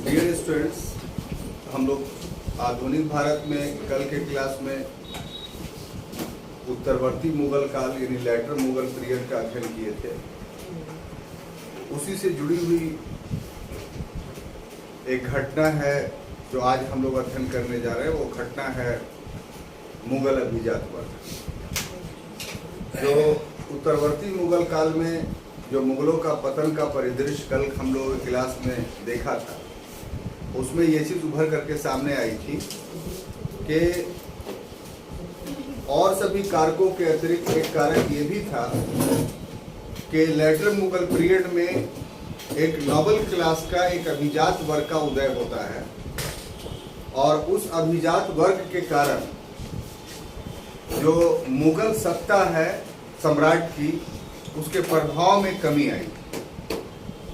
Dear students, हम लोग आधुनिक भारत में कल के क्लास में उत्तरवर्ती मुगल काल यानी लेटर मुगल पीरियड का अध्ययन किए थे। उसी से जुड़ी हुई एक घटना है जो आज हम लोग अध्ययन करने जा रहे हैं। वो घटना है मुगल अभिजात वर्ग। जो उत्तरवर्ती मुगल काल में जो मुगलों का पतन का परिदृश्य कल हम लोगों की क्लास में देखा था, उसमें ये चीज़ उभर करके सामने आई थी कि और सभी कारकों के अतिरिक्त एक कारक ये भी था कि लेटर मुगल पीरियड में एक नोबल क्लास का एक अभिजात वर्ग का उदय होता है और उस अभिजात वर्ग के कारण जो मुगल सत्ता है सम्राट की, उसके प्रभाव में कमी आई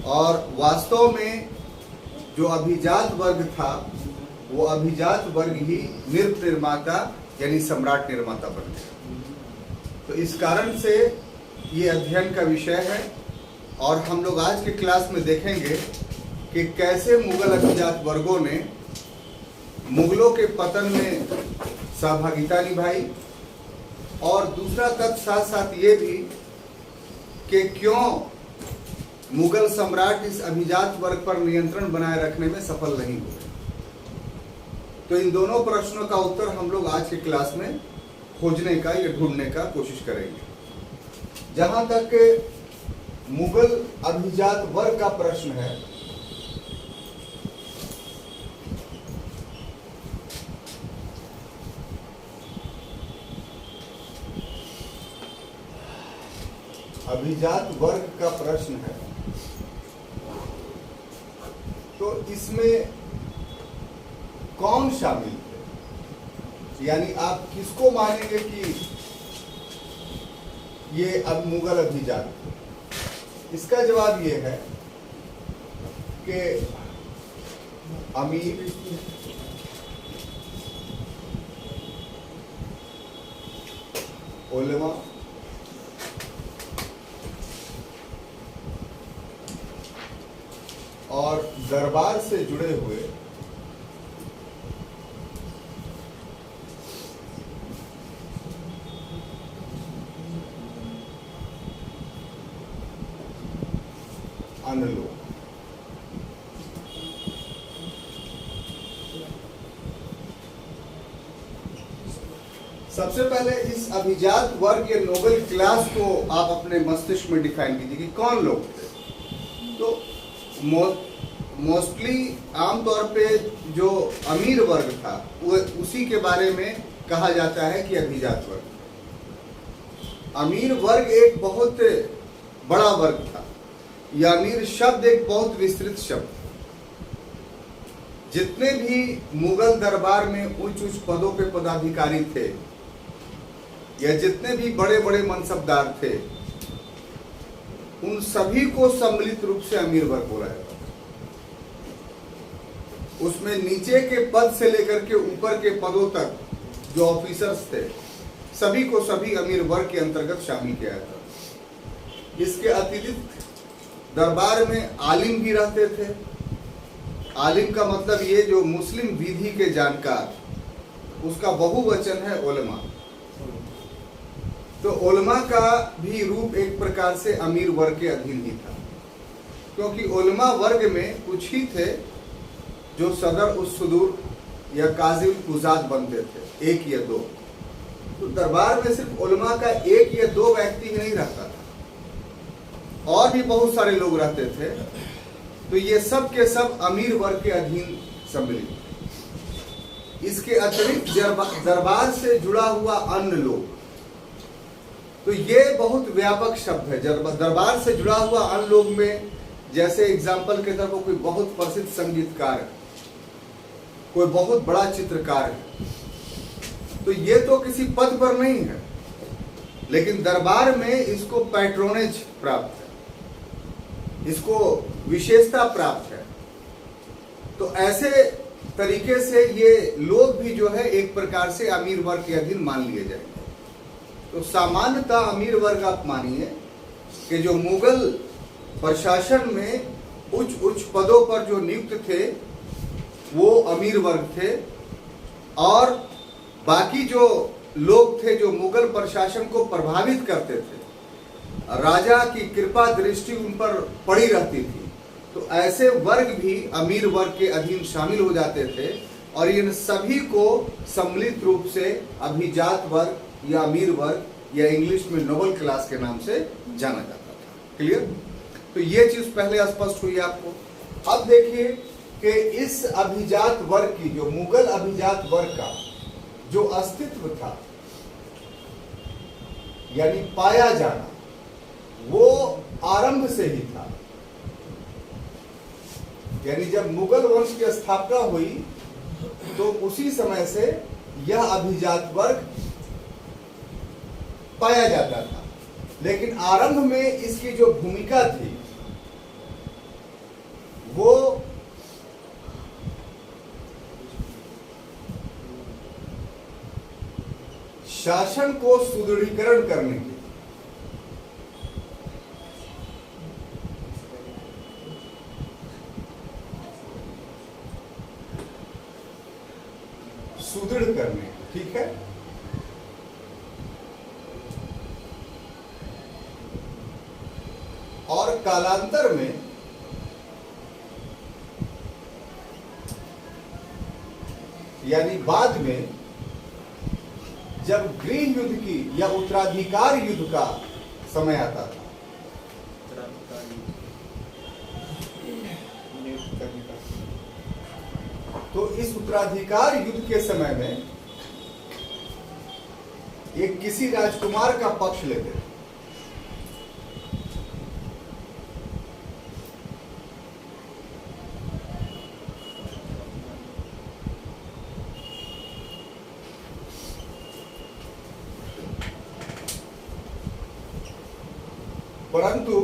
और वास्तव में जो अभिजात वर्ग था वो अभिजात वर्ग ही नृप निर्माता यानी सम्राट निर्माता बन गया। तो इस कारण से ये अध्ययन का विषय है और हम लोग आज के क्लास में देखेंगे कि कैसे मुगल अभिजात वर्गों ने मुगलों के पतन में सहभागिता निभाई और दूसरा तथ्य साथ साथ ये भी कि क्यों मुगल सम्राट इस अभिजात वर्ग पर नियंत्रण बनाए रखने में सफल नहीं हुए। तो इन दोनों प्रश्नों का उत्तर हम लोग आज की क्लास में खोजने का या ढूंढने का कोशिश करेंगे। जहां तक मुगल अभिजात वर्ग का प्रश्न है, अभिजात वर्ग का प्रश्न है, तो इसमें कौन शामिल थे? यानी आप किसको मानेंगे कि ये अब मुगल अभिजात थे? इसका जवाब ये है कि अमीर, उलमा, और दरबार से जुड़े हुए अन्य लोग। सबसे पहले इस अभिजात वर्ग या नोबल क्लास को आप अपने मस्तिष्क में डिफाइन कीजिए कि कौन लोग थे। तो मोस्टली आमतौर पे जो अमीर वर्ग था वो उसी के बारे में कहा जाता है कि अभिजात वर्ग। अमीर वर्ग एक बहुत बड़ा वर्ग था। यह अमीर शब्द एक बहुत विस्तृत शब्द। जितने भी मुगल दरबार में उच्च उच्च पदों पे पदाधिकारी थे या जितने भी बड़े बड़े मनसबदार थे, उन सभी को सम्मिलित रूप से अमीर वर्ग बोला जाता था। उसमें नीचे के पद से लेकर के ऊपर के पदों तक जो ऑफिसर्स थे, सभी को सभी अमीर वर्ग के अंतर्गत शामिल किया जाता। इसके अतिरिक्त दरबार में आलिम भी रहते थे। आलिम का मतलब ये जो मुस्लिम विधि के जानकार, उसका बहुवचन है उलमा। तो उलमा का भी रूप एक प्रकार से अमीर वर्ग के अधीन ही था, क्योंकि उलमा वर्ग में कुछ ही थे जो सदर उस सुदूर या काजी कुजात बनते थे, एक या दो। तो दरबार में सिर्फ उलमा का एक या दो व्यक्ति ही नहीं रहता था, और भी बहुत सारे लोग रहते थे। तो ये सब के सब अमीर वर्ग के अधीन सम्मिलित। इसके अतिरिक्त दरबार से जुड़ा हुआ अन्य लोग, तो ये बहुत व्यापक शब्द है। दरबार से जुड़ा हुआ अन्य लोग में जैसे एग्जाम्पल के तौर पर कोई बहुत प्रसिद्ध संगीतकार है, कोई बहुत बड़ा चित्रकार है, तो ये तो किसी पद पर नहीं है, लेकिन दरबार में इसको पैट्रोनेज प्राप्त है, इसको विशेषता प्राप्त है। तो ऐसे तरीके से ये लोग भी जो है एक प्रकार से अमीर वर्ग के अधीन मान लिए जाएंगे। तो सामान्यतः अमीर वर्ग आप मानिए कि जो मुगल प्रशासन में उच्च उच्च पदों पर जो नियुक्त थे वो अमीर वर्ग थे, और बाकी जो लोग थे जो मुगल प्रशासन को प्रभावित करते थे, राजा की कृपा दृष्टि उन पर पड़ी रहती थी, तो ऐसे वर्ग भी अमीर वर्ग के अधीन शामिल हो जाते थे, और इन सभी को सम्मिलित रूप से अभिजात वर्ग या अमीर वर्ग या इंग्लिश में नोबल क्लास के नाम से जाना जाता था। क्लियर? तो ये चीज पहले स्पष्ट हुई आपको। अब देखिए कि इस अभिजात वर्ग की, जो मुगल अभिजात वर्ग का जो अस्तित्व था, यानी पाया जाना, वो आरंभ से ही था। यानी जब मुगल वंश की स्थापना हुई तो उसी समय से यह अभिजात वर्ग पाया जाता था, लेकिन आरंभ में इसकी जो भूमिका थी वो शासन को सुदृढ़ीकरण करने की, सुदृढ़ करने, ठीक है। और कालांतर में यानी बाद में जब गृह युद्ध की या उत्तराधिकार युद्ध का समय आता था, तो इस उत्तराधिकार युद्ध के समय में एक किसी राजकुमार का पक्ष लेते थे। परंतु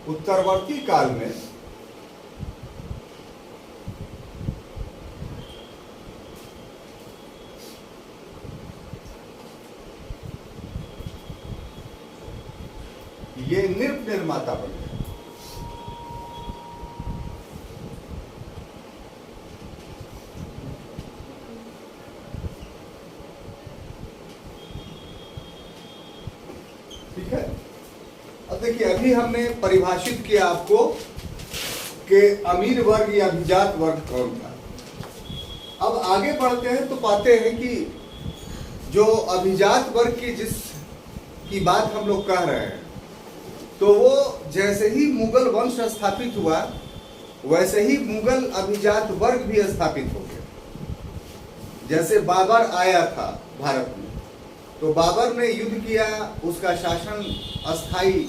उत्तरवर्ती काल में ये नृप निर्माता बन गए। ठीक है। अब देखिए, अभी हमने परिभाषित किया आपको कि अमीर वर्ग या अभिजात वर्ग कौन था। अब आगे बढ़ते हैं तो पाते हैं कि जो अभिजात वर्ग की जिसकी बात हम लोग कह रहे हैं, तो वो जैसे ही मुगल वंश स्थापित हुआ वैसे ही मुगल अभिजात वर्ग भी स्थापित हो गया। जैसे बाबर आया था भारत में, तो बाबर ने युद्ध किया, उसका शासन अस्थायी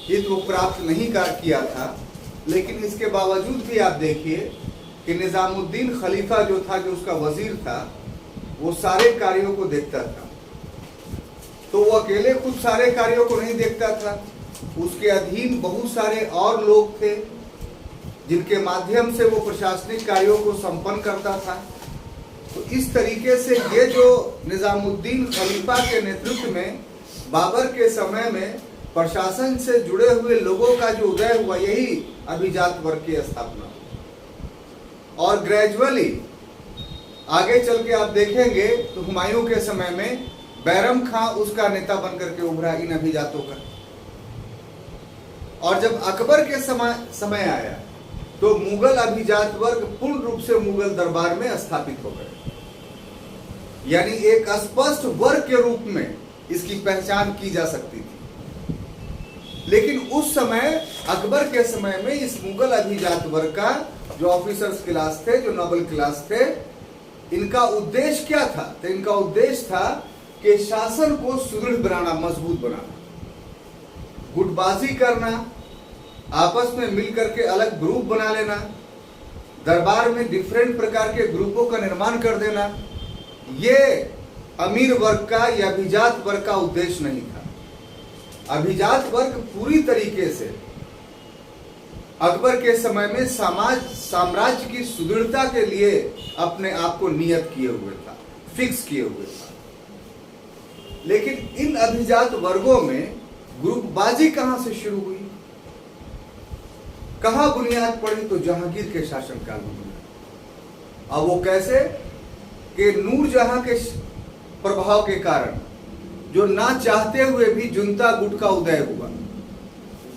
हित प्राप्त नहीं किया था, लेकिन इसके बावजूद भी आप देखिए कि निजामुद्दीन खलीफा जो था, जो उसका वजीर था, वो सारे कार्यों को देखता था। तो वो अकेले खुद सारे कार्यों को नहीं देखता था, उसके अधीन बहुत सारे और लोग थे जिनके माध्यम से वो प्रशासनिक कार्यों को संपन्न करता था। तो इस तरीके से ये जो निजामुद्दीन खलीफा के नेतृत्व में बाबर के समय में प्रशासन से जुड़े हुए लोगों का जो उदय हुआ, यही अभिजात वर्ग की स्थापना। और ग्रेजुअली आगे चल के आप देखेंगे तो हुमायूं के समय में बैरम खां उसका नेता बनकर के उभरा इन अभिजातों का। और जब अकबर के समय आया तो मुगल अभिजात वर्ग पूर्ण रूप से मुगल दरबार में स्थापित हो गए, यानी एक स्पष्ट वर्ग के रूप में इसकी पहचान की जा सकती थी। लेकिन उस समय अकबर के समय में इस मुगल अभिजात वर्ग का जो ऑफिसर्स क्लास थे, जो नोबल क्लास थे, इनका उद्देश्य क्या था? तो इनका उद्देश्य था कि शासन को सुदृढ़ बनाना, मजबूत बनाना, गुटबाजी करना, आपस में मिलकर के अलग ग्रुप बना लेना, दरबार में डिफरेंट प्रकार के ग्रुपों का निर्माण कर देना, ये अमीर वर्ग का या अभिजात वर्ग का उद्देश्य नहीं था। अभिजात वर्ग पूरी तरीके से अकबर के समय में साम्राज्य की सुदृढ़ता के लिए अपने आप को नियत किए हुए था, फिक्स किए हुए था। लेकिन इन अभिजात वर्गों में ग्रुपबाजी कहां से शुरू हुई? कहाँ बुनियाद पड़ी? तो जहांगीर के शासनकाल में बुनियाद। अब वो कैसे? कि नूरजहां के प्रभाव के कारण जो ना चाहते हुए भी जुनता गुट का उदय हुआ।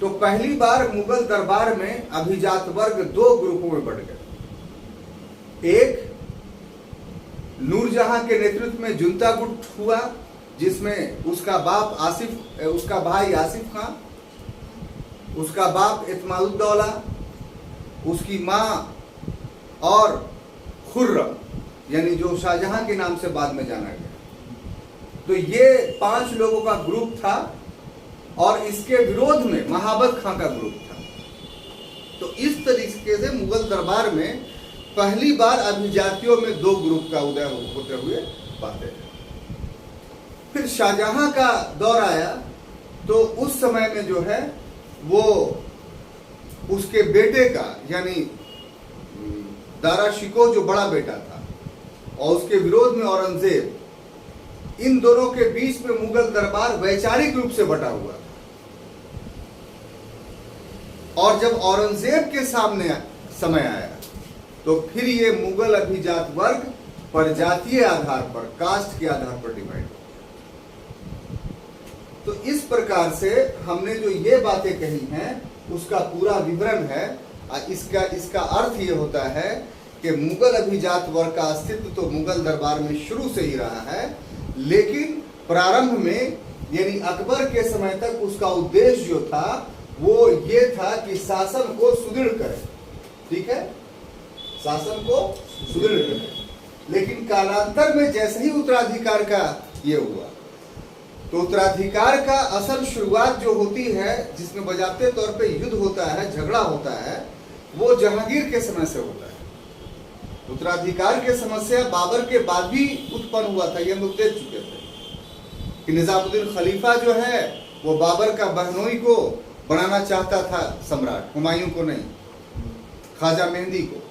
तो पहली बार मुगल दरबार में अभिजात वर्ग दो ग्रुपों में बढ़ गए। एक नूरजहां के नेतृत्व में जुनता गुट हुआ, जिसमें उसका भाई आसिफ खां, उसका बाप इत्मादुद्दौला, उसकी मां और खुर्रम, यानी जो शाहजहां के नाम से बाद में जाना गया। तो ये 5 लोगों का ग्रुप था और इसके विरोध में महाबत खां का ग्रुप था। तो इस तरीके से मुगल दरबार में पहली बार अभिजातियों में 2 ग्रुप का उदय होते हुए पाते हैं। फिर शाहजहां का दौर आया, तो उस समय में जो है वो उसके बेटे का, यानी दारा शिकोह जो बड़ा बेटा था, और उसके विरोध में औरंगजेब, इन दोनों के बीच में मुगल दरबार वैचारिक रूप से बटा हुआ था। और जब औरंगजेब के सामने समय आया, तो फिर ये मुगल अभिजात वर्ग पर जातीय आधार पर, कास्ट के आधार पर डिवाइड हो। तो इस प्रकार से हमने जो ये बातें कही हैं उसका पूरा विवरण है। इसका अर्थ ये होता है कि मुगल अभिजात वर्ग का अस्तित्व तो मुगल दरबार में शुरू से ही रहा है, लेकिन प्रारंभ में यानी अकबर के समय तक उसका उद्देश्य जो था वो ये था कि शासन को सुदृढ़ करे। ठीक है, शासन को सुदृढ़ करे। लेकिन कालांतर में जैसे ही उत्तराधिकार का ये हुआ, तो उत्तराधिकार का असल शुरुआत जो होती है, जिसमें बजाते तौर पे युद्ध होता है, झगड़ा होता है, वो जहांगीर के समय से होता है। उत्तराधिकार की समस्या बाबर के बाद भी उत्पन्न हुआ था, ये हम लोग देख चुके थे कि निजामुद्दीन खलीफा जो है वो बाबर का बहनोई को बनाना चाहता था सम्राट, हुमायूं को नहीं, ख्वाजा मेहंदी को।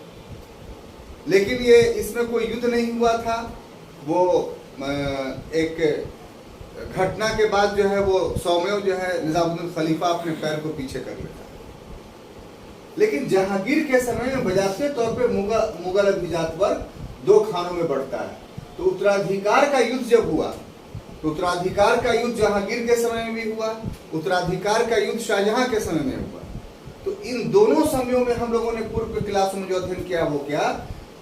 लेकिन ये इसमें कोई युद्ध नहीं हुआ था। वो एक घटना के बाद जो है वो सौम्य जो है निजामुद्दीन खलीफा अपने पैर को पीछे कर लेता है। लेकिन जहांगीर के समय में बजाते तौर पे मुगल अभिजात वर्ग 2 खानों में बढ़ता है। तो उत्तराधिकार का युद्ध जब हुआ, तो उत्तराधिकार का युद्ध जहांगीर के समय में भी हुआ, उत्तराधिकार का युद्ध शाहजहां के समय में हुआ। तो इन दोनों समयों में हम लोगों ने पूर्व की क्लास में जो अध्ययन किया वो क्या,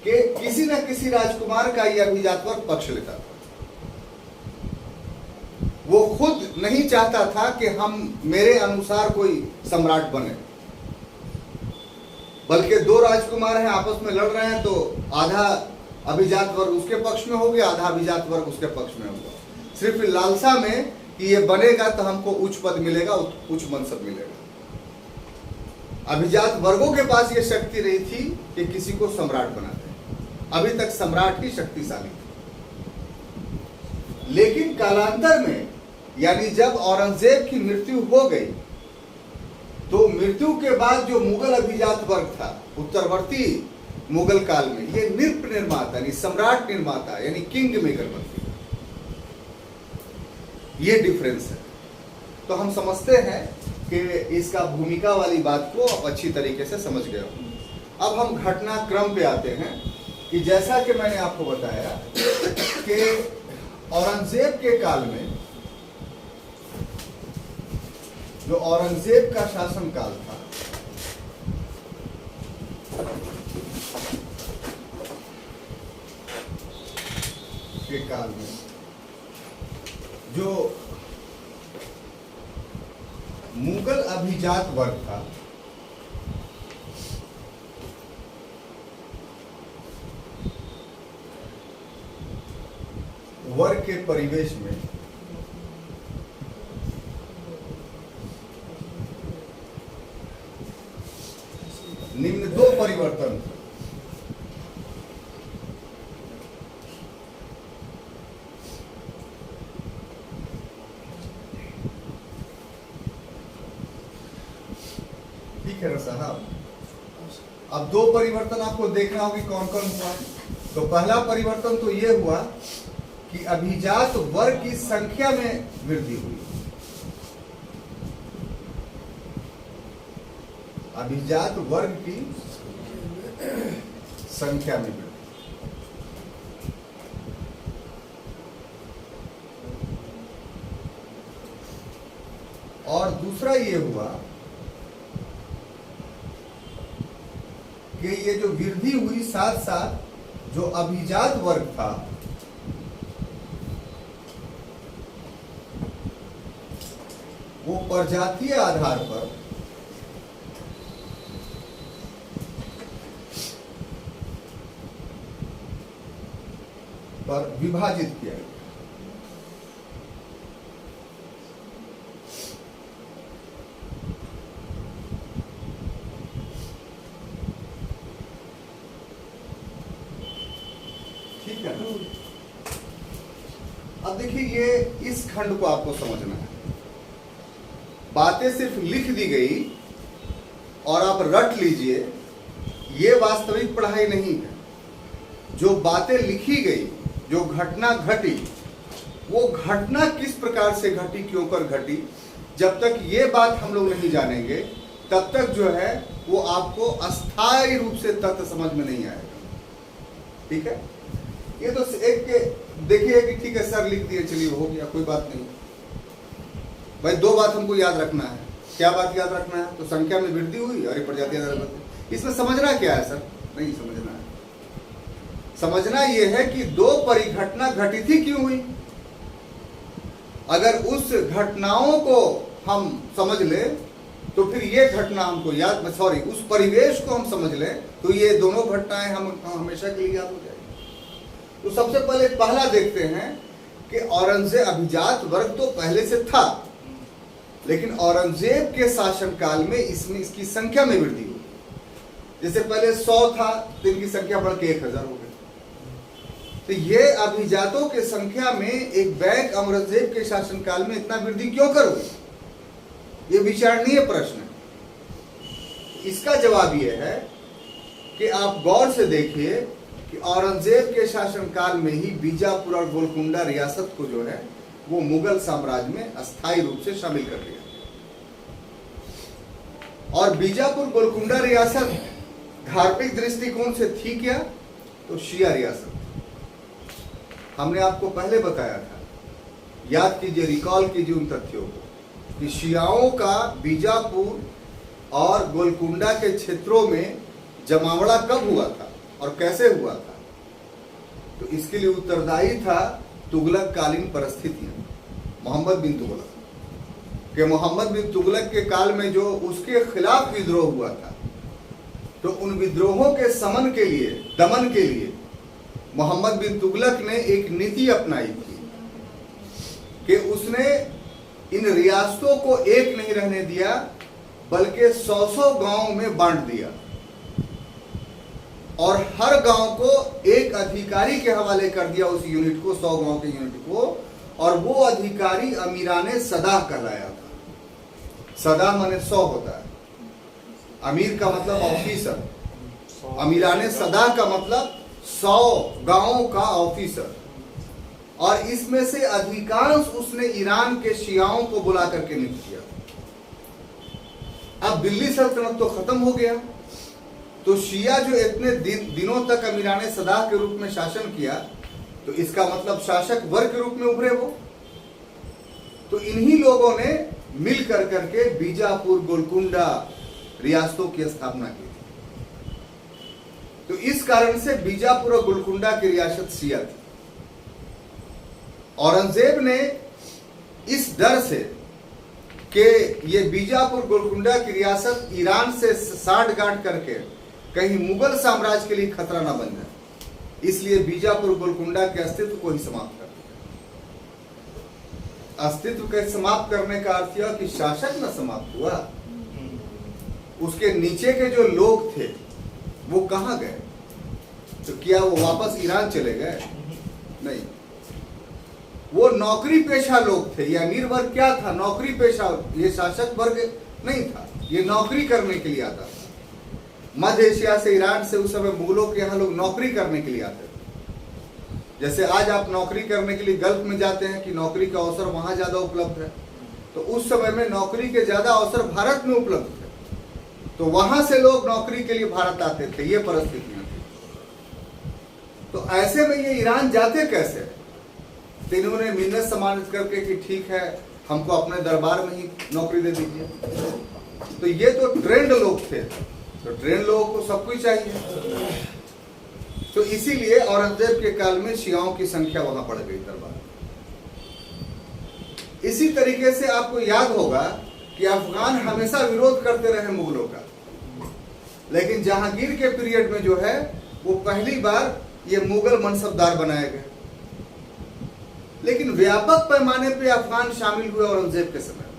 कि किसी न किसी राजकुमार का यह अभिजात वर्ग पक्ष लेता था। वो खुद नहीं चाहता था कि मेरे अनुसार कोई सम्राट बने, बल्कि 2 राजकुमार हैं, आपस में लड़ रहे हैं, तो आधा अभिजात वर्ग उसके पक्ष में हो गया, आधा अभिजात वर्ग उसके पक्ष में होगा, सिर्फ लालसा में कि ये बनेगा तो हमको उच्च पद मिलेगा, उच्च मनसब मिलेगा। अभिजात वर्गों के पास ये शक्ति नहीं थी कि किसी को सम्राट बना दे। अभी तक सम्राट ही शक्तिशाली थे। लेकिन कालांतर में, यानी जब औरंगजेब की मृत्यु हो गई, तो मृत्यु के बाद जो मुगल अभिजात वर्ग था उत्तरवर्ती मुगल काल में, ये नृप निर्माता यानी सम्राट निर्माता यानी किंग मेकर बन गया। ये डिफरेंस है। तो हम समझते हैं कि इसका भूमिका वाली बात को अच्छी तरीके से समझ गए हो। अब हम घटनाक्रम पे आते हैं कि जैसा कि मैंने आपको बताया कि औरंगजेब के काल में, जो औरंगजेब का शासन काल था, के काल में जो मुगल अभिजात वर्ग था, वर्ग के परिवेश में निम्न 2 परिवर्तन थे। ठीक है ना साहब? अब 2 परिवर्तन आपको देखना होगी कौन कौन हुआ। तो पहला परिवर्तन तो ये हुआ कि अभिजात वर्ग की संख्या में वृद्धि हुई। अभिजात वर्ग की संख्या में वृद्धि। और दूसरा ये हुआ कि ये जो वृद्धि हुई, साथ साथ जो अभिजात वर्ग था वो प्रजातीय आधार पर विभाजित किया गया। ठीक है ना? अब देखिए, ये इस खंड को आपको समझना है। बातें सिर्फ लिख दी गई और आप रट लीजिए, ये वास्तविक पढ़ाई नहीं है। जो बातें लिखी गई, जो घटना घटी, वो घटना किस प्रकार से घटी, क्यों कर घटी, जब तक ये बात हम लोग नहीं जानेंगे तब तक जो है वो आपको अस्थायी रूप से तथ्य समझ में नहीं आएगा। ठीक है? ये तो एक के देखिए कि ठीक है सर लिख दिए, चलिए हो गया, कोई बात नहीं। भाई दो बात हमको याद रखना है। क्या बात याद रखना है? तो संख्या में वृद्धि हुई और प्रजातीय आधार पर। इसमें समझना क्या है सर? नहीं समझना है। समझना यह है कि दो परिघटना घटी थी, क्यों हुई। अगर उस घटनाओं को हम समझ ले तो फिर ये घटना हमको याद, उस परिवेश को हम समझ ले तो ये दोनों घटनाएं हम हमेशा के लिए याद हो जाएगी। तो सबसे पहले पहला देखते हैं कि औरंगजेब, अभिजात वर्ग तो पहले से था, लेकिन औरंगजेब के शासनकाल में इसमें इसकी संख्या में वृद्धि हुई। जैसे पहले 100 था तो इनकी संख्या बढ़ के 1000 हो गई। तो ये अभिजातों के संख्या में एक बैंक औरंगजेब के शासनकाल में इतना वृद्धि क्यों कर हुई, ये विचारणीय प्रश्न है। इसका जवाब यह है कि आप गौर से देखिए कि औरंगजेब के शासनकाल में ही बीजापुर और गोलकुंडा रियासत को जो है वो मुगल साम्राज्य में अस्थायी रूप से शामिल कर लिया। और बीजापुर गोलकुंडा रियासत धार्मिक दृष्टिकोण से थी क्या? तो शिया रियासत। हमने आपको पहले बताया था, याद कीजिए, रिकॉल कीजिए उन तथ्यों को, कि शियाओं का बीजापुर और गोलकुंडा के क्षेत्रों में जमावड़ा कब हुआ था और कैसे हुआ था। तो इसके लिए उत्तरदायी था तुगलक कालीन परिस्थितियां। मोहम्मद बिन तुगलक के मोहम्मद बिन तुगलक के काल में जो उसके खिलाफ विद्रोह हुआ था, तो उन विद्रोहों के समन के लिए, दमन के लिए मोहम्मद बिन तुगलक ने एक नीति अपनाई थी कि उसने इन रियासतों को एक नहीं रहने दिया, बल्कि 100-100 गांव में बांट दिया और हर गांव को एक अधिकारी के हवाले कर दिया, उस यूनिट को, 100 गांव के यूनिट को। और वो अधिकारी अमीराने सदा कहलाया था। सदा माने 100 होता है, अमीर का मतलब ऑफिसर, अमीराने सदा का मतलब 100 गांवों का ऑफिसर। और इसमें से अधिकांश उसने ईरान के शियाओं को बुला करके नियुक्त किया। अब दिल्ली सल्तनत तो खत्म हो गया, तो शिया जो इतने दिनों तक अमीराने सदा के रूप में शासन किया, तो इसका मतलब शासक वर्ग के रूप में उभरे वो। तो इन्हीं लोगों ने मिल कर करके बीजापुर गोलकुंडा रियासतों की स्थापना की। तो इस कारण से बीजापुर और गोलकुंडा की रियासत शिया थी। औरंगजेब ने इस डर से कि ये बीजापुर गोलकुंडा की रियासत ईरान से साठ-गांठ करके कहीं मुगल साम्राज्य के लिए खतरा ना बन जाए, इसलिए बीजापुर गोलकुंडा के अस्तित्व को ही समाप्त कर दिया। अस्तित्व के समाप्त करने का अर्थ यह कि शासक न समाप्त हुआ, उसके नीचे के जो लोग थे वो कहां गए? तो क्या वो वापस ईरान चले गए? नहीं, वो नौकरी पेशा लोग थे। ये अमीर वर्ग क्या था? नौकरी पेशा। ये शासक वर्ग नहीं था, ये नौकरी करने के लिए आता था। मध्य एशिया से, ईरान से उस समय मुगलों के यहाँ लोग नौकरी करने के लिए आते थे। जैसे आज आप नौकरी करने के लिए गल्फ में जाते हैं कि नौकरी का अवसर वहां ज्यादा उपलब्ध है, तो उस समय में नौकरी के ज्यादा अवसर भारत में उपलब्ध थे। तो वहां से लोग नौकरी के लिए भारत आते थे, ये परिस्थितियां थी। तो ऐसे में ये ईरान जाते कैसे? तो इन्होंने मिन्नत समानित करके कि ठीक है, हमको अपने दरबार में ही नौकरी दे दीजिए। तो ये तो ट्रेंड लोग थे, तो ट्रेंड लोगों को सब कुछ चाहिए। तो इसीलिए औरंगजेब के काल में शियाओं की संख्या वहां बढ़ गई दरबार। इसी तरीके से आपको याद होगा कि अफगान हमेशा विरोध करते रहे मुगलों का, लेकिन जहांगीर के पीरियड में जो है वो पहली बार ये मुगल मनसबदार बनाए गए। लेकिन व्यापक पैमाने पे अफगान शामिल हुए औरंगजेब के समय में।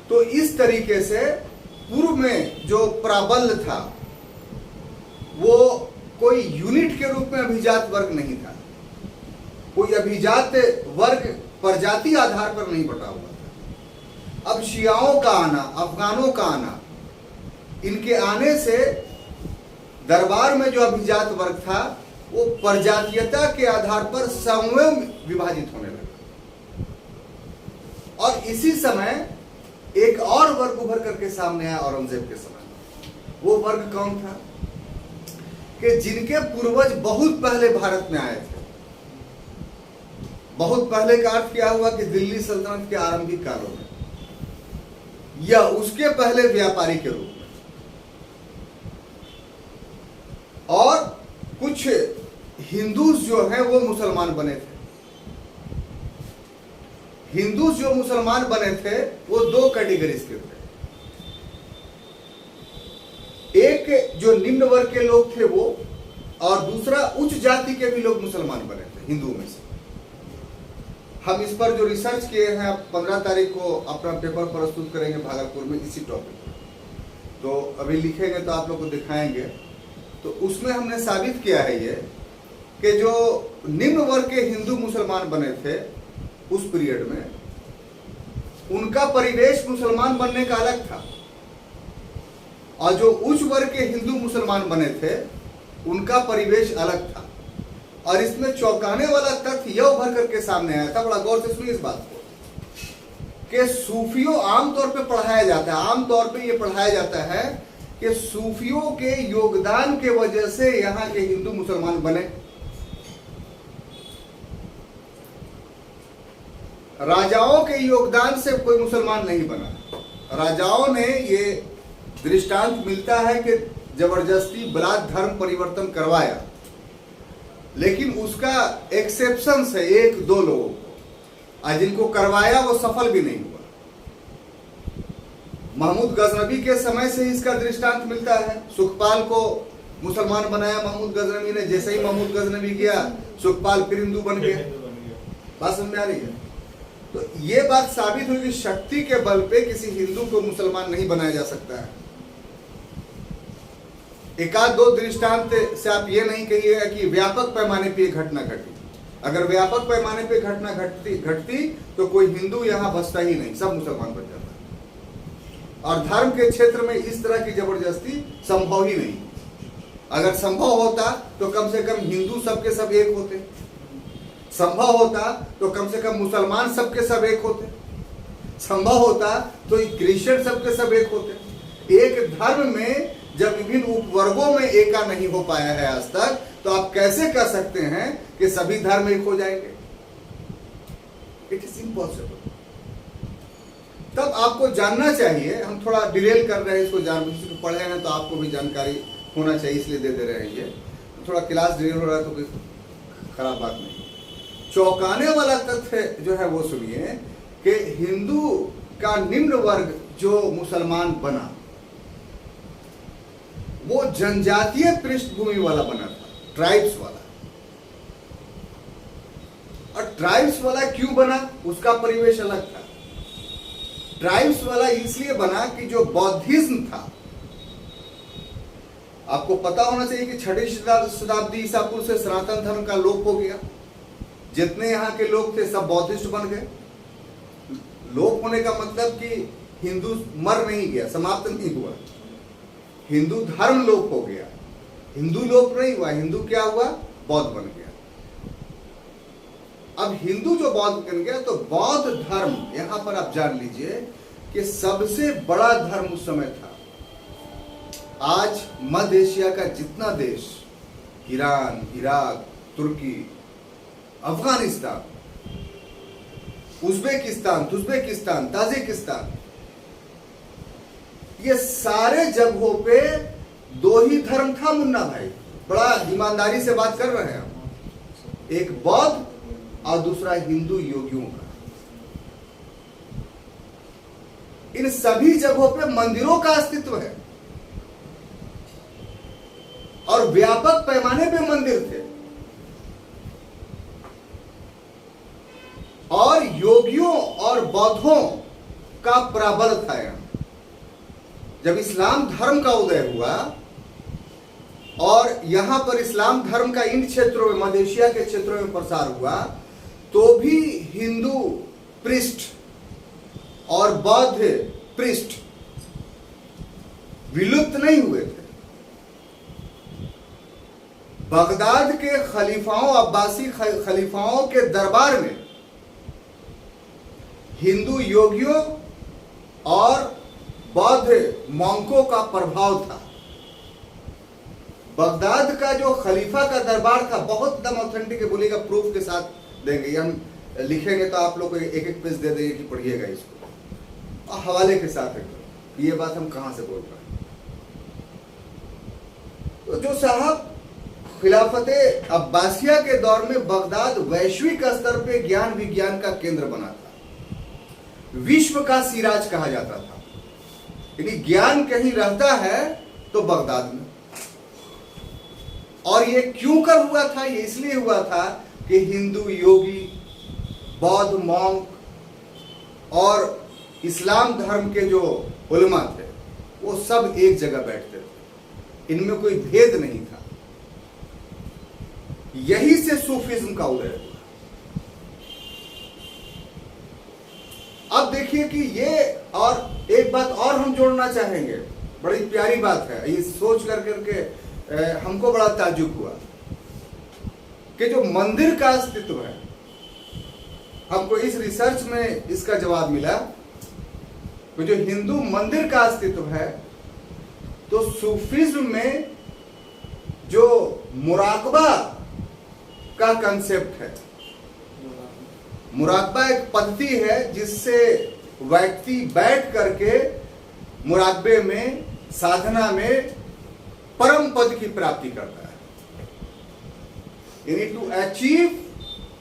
तो इस तरीके से पूर्व में जो प्राबल्य था वो कोई यूनिट के रूप में अभिजात वर्ग नहीं था, कोई अभिजात वर्ग प्रजाति आधार पर नहीं बटा हुआ था। अब शियाओं का आना, अफगानों का आना, इनके आने से दरबार में जो अभिजात वर्ग था वो प्रजातीयता के आधार पर स्वयं विभाजित होने लगा। और इसी समय एक और वर्ग उभर करके सामने आया औरंगजेब के समय। वो वर्ग कौन था? कि जिनके पूर्वज बहुत पहले भारत में आए थे। बहुत पहले का अर्थ क्या हुआ कि दिल्ली सल्तनत के आरंभिक कालों में, या उसके पहले व्यापारी के रूप में। और कुछ हिंदूज जो हैं वो मुसलमान बने थे। हिंदूज जो मुसलमान बने थे वो दो कैटेगरीज के थे। एक जो निम्न वर्ग के लोग थे वो, और दूसरा उच्च जाति के भी लोग मुसलमान बने थे हिंदुओं में से। हम इस पर जो रिसर्च किए हैं, 15 तारीख को अपना पेपर प्रस्तुत करेंगे भागलपुर में इसी टॉपिक पर। तो अभी लिखेंगे तो आप लोग को दिखाएंगे। तो उसमें हमने साबित किया है ये कि जो निम्न वर्ग के हिंदू मुसलमान बने थे उस पीरियड में, उनका परिवेश मुसलमान बनने का अलग था, और जो उच्च वर्ग के हिंदू मुसलमान बने थे उनका परिवेश अलग था। और इसमें चौंकाने वाला तथ्य यह उभर करके सामने आया था, बड़ा गौर से सुनिए इस बात को, कि सूफियों आमतौर पे पढ़ाया जाता है, आमतौर पे ये पढ़ाया जाता है कि सूफियों के योगदान के वजह से यहाँ के हिंदू मुसलमान बने। राजाओं के योगदान से कोई मुसलमान नहीं बना। राजाओं ने ये दृष्टांत मिलता है कि जबरदस्ती बलात् धर्म परिवर्तन करवाया, लेकिन उसका एक्सेप्शन है एक दो लोगों को, और जिनको करवाया वो सफल भी नहीं हुआ। महमूद गजनबी के समय से इसका दृष्टांत मिलता है। सुखपाल को मुसलमान बनाया महमूद गजनबी ने, जैसे ही महमूद गजनबी गया सुखपाल फिर हिंदू बन गया। बात समझ में आ रही है? तो ये बात साबित हुई कि शक्ति के बल पे किसी हिंदू को मुसलमान नहीं बनाया जा सकता है। एकाध दो दृष्टांत से आप ये नहीं कहिएगा कि व्यापक पैमाने पे ये घटना घटी। अगर व्यापक पैमाने पे घटना घटती तो कोई हिंदू यहाँ बसता ही नहीं, सब मुसलमान बन जाता। और धर्म के क्षेत्र में इस तरह की जबरदस्ती संभव ही नहीं। अगर संभव होता तो कम से कम हिंदू सबके सब एक होते, संभव होता तो कम से कम मुसलमान सबके सब एक होते, संभव होता तो क्रिश्चियन सबके सब एक होते। एक धर्म में जब विभिन्न उपवर्गों में एका नहीं हो पाया है आज तक, तो आप कैसे कह सकते हैं कि सभी धर्म एक हो जाएंगे? It is impossible. तब आपको जानना चाहिए, हम थोड़ा डिलेल कर रहे हैं इसको, जानबूझ के पढ़े हैं तो आपको भी जानकारी होना चाहिए इसलिए दे दे रहे हैं। ये थोड़ा क्लास डिलेल हो रहा है तो कोई खराब बात नहीं। चौंकाने वाला तथ्य जो है वो सुनिए कि हिंदू का निम्न वर्ग जो मुसलमान बना वो जनजातीय पृष्ठभूमि वाला बना था, ट्राइब्स वाला। और ट्राइब्स वाला क्यों बना? उसका परिवेश अलग था। ट्राइब्स वाला इसलिए बना कि जो बौद्धिज्म था, आपको पता होना चाहिए कि 6वीं शताब्दी ईसा पूर्व से सनातन धर्म का लोप हो गया। जितने यहाँ के लोग थे सब बौद्धिस्ट बन गए। लोप होने का मतलब कि हिंदू मर नहीं गया, समाप्त नहीं हुआ, हिंदू धर्म लोप हो गया। हिंदू लोप नहीं हुआ, हिंदू क्या हुआ? बौद्ध बन गया। अब हिंदू जो बौद्ध बन गया तो बौद्ध धर्म, यहां पर आप जान लीजिए कि सबसे बड़ा धर्म उस समय था। आज मध्य एशिया का जितना देश, ईरान, इराक, तुर्की, अफगानिस्तान, उज्बेकिस्तान, तुर्कमेनिस्तान, ताजिकिस्तान, ये सारे जगहों पे दो ही धर्म था मुन्ना भाई। बड़ा ईमानदारी से बात कर रहे हैं हम। एक बौद्ध और दूसरा हिंदू योगियों का। इन सभी जगहों पे मंदिरों का अस्तित्व है और व्यापक पैमाने पे मंदिर थे और योगियों और बौद्धों का प्रबल था यहां। जब इस्लाम धर्म का उदय हुआ और यहां पर इस्लाम धर्म का इन क्षेत्रों में, मध्य एशिया के क्षेत्रों में प्रसार हुआ, तो भी हिंदू पृष्ठ और बौद्ध पृष्ठ विलुप्त नहीं हुए थे। बगदाद के खलीफाओं, अब्बासी खलीफाओं के दरबार में हिंदू योगियों और बौद्ध मॉन्कों का प्रभाव था। बगदाद का जो खलीफा का दरबार था, बहुत एकदम ऑथेंटिक है, बोलिएगा प्रूफ के साथ देंगे, हम लिखेंगे तो आप लोग एक एक पेज दे देंगे कि पढ़िएगा इसको और हवाले के साथ है ये बात हम कहां से बोल रहे हैं। तो जो साहब खिलाफते अब्बासिया के दौर में बगदाद वैश्विक स्तर पे ज्ञान विज्ञान का केंद्र बना था, विश्व का सिराज कहा जाता था। यदि ज्ञान कहीं रहता है तो बगदाद में। और ये क्यों कर हुआ था? ये इसलिए हुआ था कि हिंदू योगी, बौद्ध मॉन्क और इस्लाम धर्म के जो उलमा थे वो सब एक जगह बैठते थे, इनमें कोई भेद नहीं था। यही से सूफीज्म का उदय हुआ। अब देखिए कि ये, और एक बात और हम जोड़ना चाहेंगे, बड़ी प्यारी बात है, ये सोच करके हमको बड़ा ताज्जुब हुआ कि जो मंदिर का अस्तित्व है, हमको इस रिसर्च में इसका जवाब मिला कि जो हिंदू मंदिर का अस्तित्व है, तो सूफीज्म में जो मुराकबा का कंसेप्ट है, मुराकबा एक पद्धति है जिससे व्यक्ति बैठ करके मुराकबे में, साधना में परम पद की प्राप्ति करता है। यानी टू अचीव,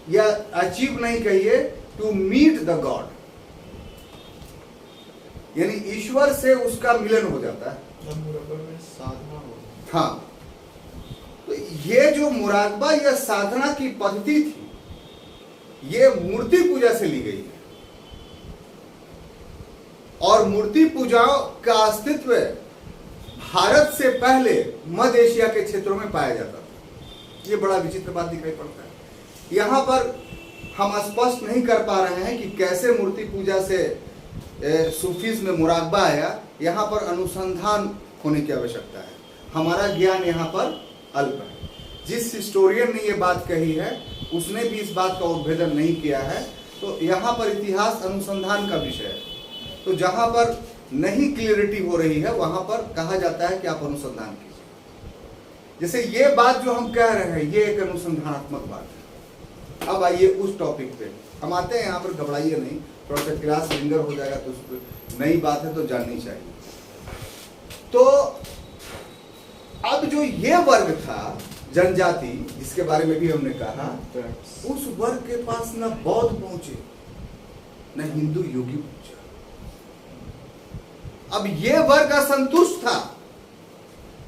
या अचीव नहीं कहिए, टू मीट द गॉड, यानी ईश्वर से उसका मिलन हो जाता है। साधना हो। हाँ, तो ये जो मुराकबा या साधना की पद्धति थी, ये मूर्ति पूजा से ली गई है और मूर्ति पूजा का अस्तित्व भारत से पहले मध्य एशिया के क्षेत्रों में पाया जाता था। ये बड़ा विचित्र बात दिखाई पड़ता है। यहां पर हम स्पष्ट नहीं कर पा रहे हैं कि कैसे मूर्ति पूजा से सूफीज में मुराकबा आया। यहां पर अनुसंधान होने की आवश्यकता है। हमारा ज्ञान यहां पर अल्प है। जिस हिस्टोरियन ने ये बात कही है उसने भी इस बात का उद्भेदन नहीं किया है। तो यहाँ पर इतिहास अनुसंधान का विषय है। तो जहाँ पर नहीं क्लियरिटी हो रही है वहाँ पर कहा जाता है कि आप अनुसंधान कीजिए। जैसे ये बात जो हम कह रहे हैं, ये एक अनुसंधानात्मक बात है। अब आइए उस टॉपिक पे हम आते हैं। यहाँ पर घबराइए नहीं, थोड़ा सा क्लास लिंगर हो जाएगा तो नई बात है तो जाननी चाहिए। तो अब जो ये वर्ग था, जनजाति, जिसके बारे में भी हमने कहा, उस वर्ग के पास न बौद्ध पहुंचे न हिंदू योगी पहुंचा। अब ये वर्ग असंतुष्ट था।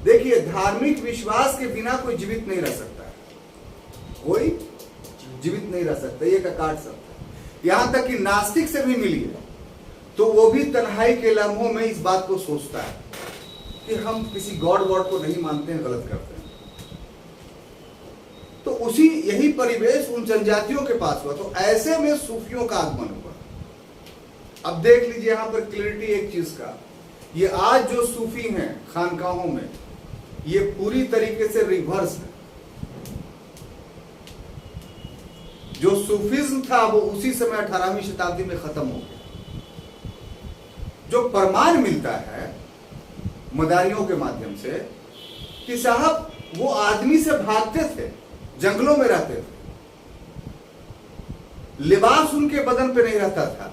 देखिए, धार्मिक विश्वास के बिना कोई जीवित नहीं रह सकता है, कोई जीवित नहीं रह सकता, ये का काट सकता है। यहां तक कि नास्तिक से भी मिलिए तो वो भी तन्हाई के लम्हों में इस बात को सोचता है कि हम किसी गॉड वॉड को नहीं मानते हैं, गलत करते हैं। तो उसी यही परिवेश उन जनजातियों के पास हुआ। तो ऐसे में सूफियों का आगमन हुआ। अब देख लीजिए यहां पर क्लियरिटी एक चीज का, ये आज जो सूफी हैं खानकाहों में, ये पूरी तरीके से रिवर्स है। जो सूफिज्म था वो उसी समय 18वीं शताब्दी में खत्म हो गया। जो प्रमाण मिलता है मदारियों के माध्यम से कि साहब वो आदमी से भागते थे, जंगलों में रहते थे, लिबास उनके बदन पे नहीं रहता था,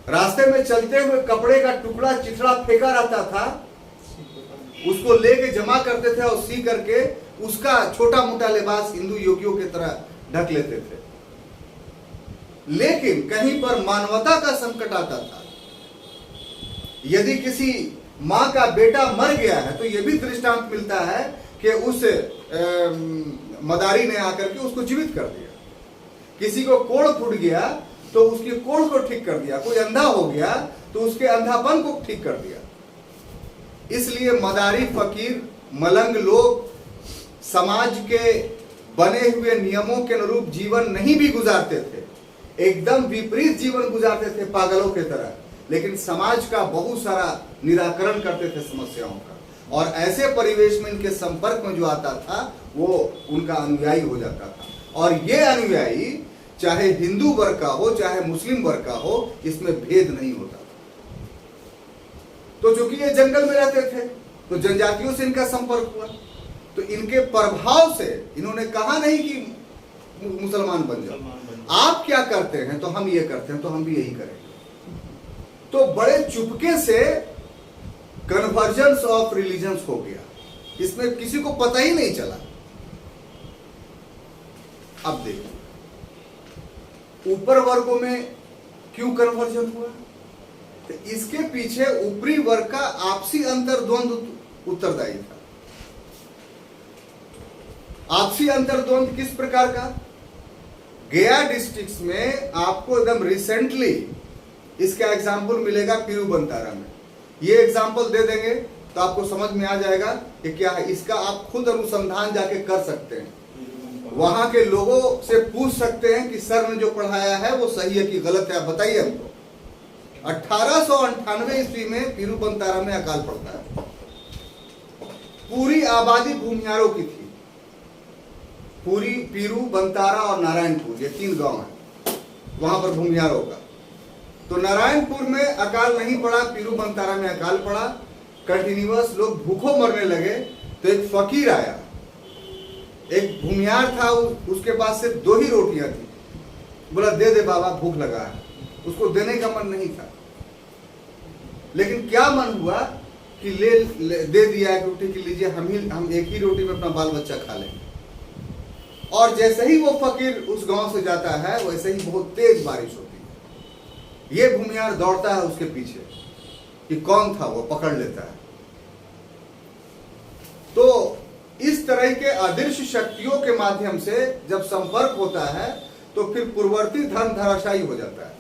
रास्ते में चलते हुए कपड़े का टुकड़ा चिथड़ा फेंका रहता था, उसको लेके जमा करते थे और सी करके उसका छोटा मोटा लिबास हिंदू योगियों की तरह ढक लेते थे। लेकिन कहीं पर मानवता का संकट आता था। यदि किसी मां का बेटा मर गया है तो यह भी दृष्टांत मिलता है कि उस मदारी ने आकर के उसको जीवित कर दिया। किसी को कोढ़ फूट गया तो उसकी कोढ़ को ठीक कर दिया, कोई अंधा हो गया तो उसके अंधापन को ठीक कर दिया। इसलिए मदारी फकीर मलंग लोग समाज के बने हुए नियमों के अनुरूप जीवन नहीं भी गुजारते थे, एकदम विपरीत जीवन गुजारते थे पागलों के तरह, लेकिन समाज का बहुत सारा निराकरण करते थे समस्याओं का, और ऐसे परिवेश में इनके संपर्क में जो आता था वो उनका अनुयायी हो जाता था। और ये अनुयायी चाहे हिंदू वर्ग का हो चाहे मुस्लिम वर्ग का हो, इसमें भेद नहीं होता था। तो चूंकि ये जंगल में रहते थे तो जनजातियों से इनका संपर्क हुआ, तो इनके प्रभाव से इन्होंने कहा नहीं कि मुसलमान बन जाओ, आप क्या करते हैं तो हम ये करते हैं तो हम भी यही करेंगे। तो बड़े चुपके से कन्वर्जेंस ऑफ रिलीजन्स हो गया, इसमें किसी को पता ही नहीं चला। अब देखो ऊपर वर्गों में क्यों कन्वर्जन हुआ, तो इसके पीछे ऊपरी वर्ग का आपसी अंतर्द्वंद उत्तरदायी था। आपसी अंतर्द्वंद किस प्रकार का? गया डिस्ट्रिक्ट में आपको एकदम रिसेंटली इसका एग्जाम्पल मिलेगा पीरूबंतारा में। ये एग्जाम्पल दे देंगे तो आपको समझ में आ जाएगा कि क्या है। इसका आप खुद अनुसंधान जाके कर सकते हैं, वहां के लोगों से पूछ सकते हैं कि सर ने जो पढ़ाया है वो सही है कि गलत है, आप बताइए हमको। 1898 ईस्वी में पीरूबंतारा में अकाल पड़ता है। पूरी आबादी भूमिहारों की थी, पूरी पीरू, बंतारा और नारायणपुर, ये 3 गांव हैं, वहां पर भूमिहारों का। तो नारायणपुर में अकाल नहीं पड़ा, पीरू बंतारा में अकाल पड़ा, कंटिन्यूअस लोग भूखों मरने लगे। तो एक फकीर आया, एक भूमिहार था, उसके पास सिर्फ 2 ही रोटियां थी। बोला दे दे बाबा, भूख लगा है। उसको देने का मन नहीं था, लेकिन क्या मन हुआ कि ले दे दिया एक रोटी कि लीजिए, हम एक ही रोटी में अपना बाल बच्चा खा लेंगे। और जैसे ही वो फकीर उस गांव से जाता है वैसे ही बहुत तेज बारिश होती है। ये भूमिहार दौड़ता है उसके पीछे कि कौन था, वो पकड़ लेता है। तो इस तरह के अदृश्य शक्तियों के माध्यम से जब संपर्क होता है तो फिर पूर्ववर्ती धर्म धराशायी हो जाता है।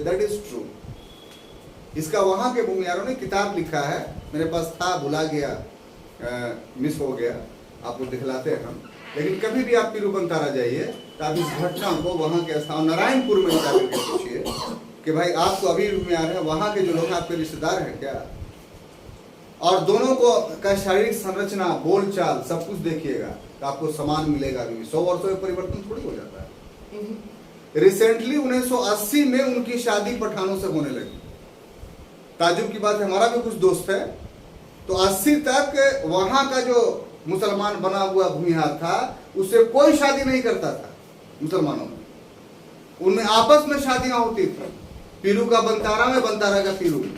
That is true. इसका वहां के भूमिहारों ने किताब लिखा है, मेरे पास था, भुला गया, मिस हो गया, आपको दिखलाते हैं हम। लेकिन कभी भी आप पीरूबंतारा जाइए तो आप इस घटना को वहां के स्थान नारायणपुर में जाकर के पूछिए कि भाई आप तो अभी में आ रहे हैं, वहां के जो लोग आपके रिश्तेदार हैं क्या, और दोनों को का शारीरिक संरचना, बोलचाल सब कुछ देखिएगा तो आपको समान मिलेगा। अभी 100 वर्षों में परिवर्तन थोड़ी हो जाता है। रिसेंटली 1980 में उनकी शादी पठानों से होने लगी। ताजुब की बात है, हमारा भी कुछ दोस्त है, तो 80 तक वहां का जो मुसलमान बना हुआ भूमिहार था उससे कोई शादी नहीं करता था मुसलमानों में, उनमें आपस में शादियां होती थी। पीरू का बंतारा में, बंतारा का पीरू में।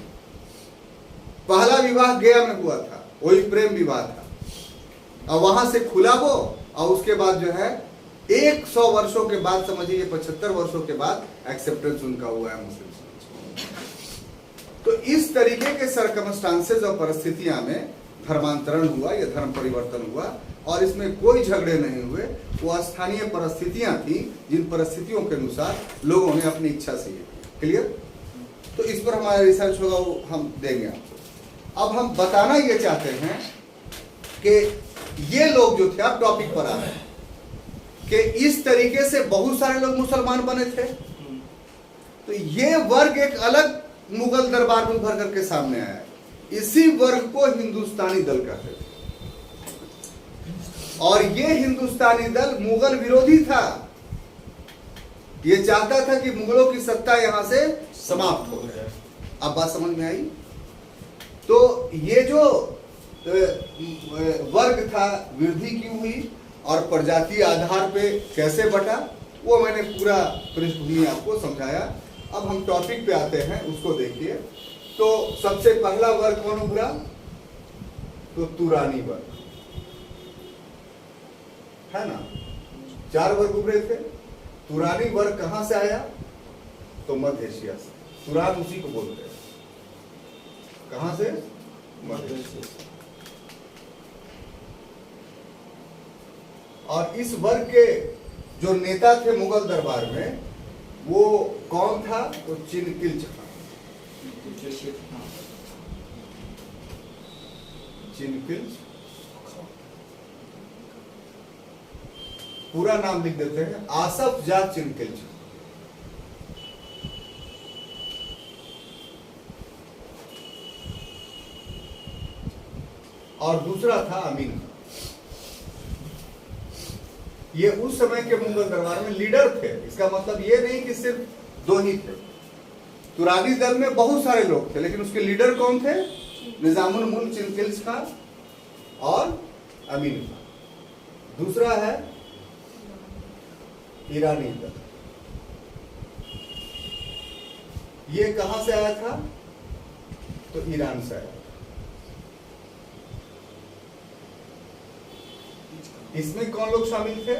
पहला विवाह गया में हुआ था, वही प्रेम विवाह था, और वहां से खुला वो, और उसके बाद जो है 100 वर्षों के बाद, समझिए 75 वर्षों के बाद एक्सेप्टेंस उनका हुआ है मुस्लिम समाज। तो इस तरीके के सर्कमस्टांसेस और परिस्थितियां में धर्मांतरण हुआ या धर्म परिवर्तन हुआ, और इसमें कोई झगड़े नहीं हुए। वो स्थानीय परिस्थितियां थी जिन परिस्थितियों के अनुसार लोगों ने अपनी इच्छा से ये किया। क्लियर? तो इस पर हमारा रिसर्च होगा, वो हम देंगे आपको। अब हम बताना ये चाहते हैं कि ये लोग जो थे, अब टॉपिक पर आ रहे हैं कि इस तरीके से बहुत सारे लोग मुसलमान बने थे। तो ये वर्ग एक अलग मुगल दरबार में उभर करके सामने आया। इसी वर्ग को हिंदुस्तानी दल कहते थे, और ये हिंदुस्तानी दल मुगल विरोधी था। ये चाहता था कि मुगलों की सत्ता यहां से समाप्त हो जाए। अब बात समझ में आई? तो ये जो वर्ग था, वृद्धि क्यों हुई और प्रजातीय आधार पे कैसे बटा, वो मैंने पूरा पृष्ठभूमि आपको समझाया। अब हम टॉपिक पे आते हैं, उसको देखिए। तो सबसे पहला वर्ग कौन उभरा? तो तुरानी वर्ग, है ना। 4 वर्ग उभरे थे। तुरानी वर्ग कहां से आया? तो मध्य एशिया से। तुरान उसी को बोलते हैं। कहां से? मध्य एशिया। और इस वर्ग के जो नेता थे मुगल दरबार में, वो कौन था? वो चिनकिल्च था। चिनकिल्च, पूरा नाम लिख देते हैं, आसफ जा चिनकिल्च। और दूसरा था अमीन खां। ये उस समय के मुगल दरबार में लीडर थे। इसका मतलब ये नहीं कि सिर्फ 2 ही थे। तुरानी दल में बहुत सारे लोग थे, लेकिन उसके लीडर कौन थे? निजामुल मुल्क चिनकिल्च खां और अमीन खां। दूसरा है ईरानी दल। ये कहां से आया था? तो ईरान से आया। इसमें कौन लोग शामिल थे?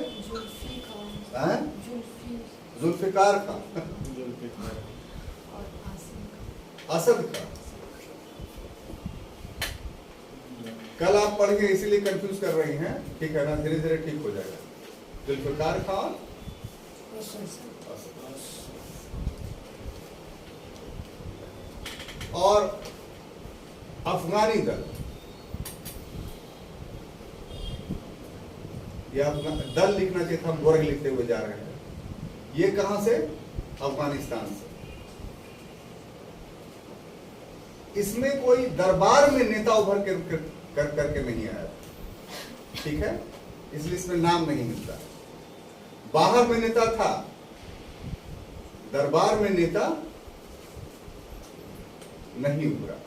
जुल्फिकार खां, असद खां। कल आप पढ़िए, इसीलिए कंफ्यूज कर रही हैं, ठीक है ना। धीरे धीरे ठीक हो जाएगा। जुल्फिकार खां, और अफगानी दल। या दल लिखना चाहिए था, हम वर्ग लिखते हुए जा रहे हैं। ये कहां से? अफगानिस्तान से। इसमें कोई दरबार में नेता उभर करके नहीं आया, ठीक है, इसलिए इसमें नाम नहीं मिलता। बाहर में नेता था, दरबार में नेता नहीं उभरा,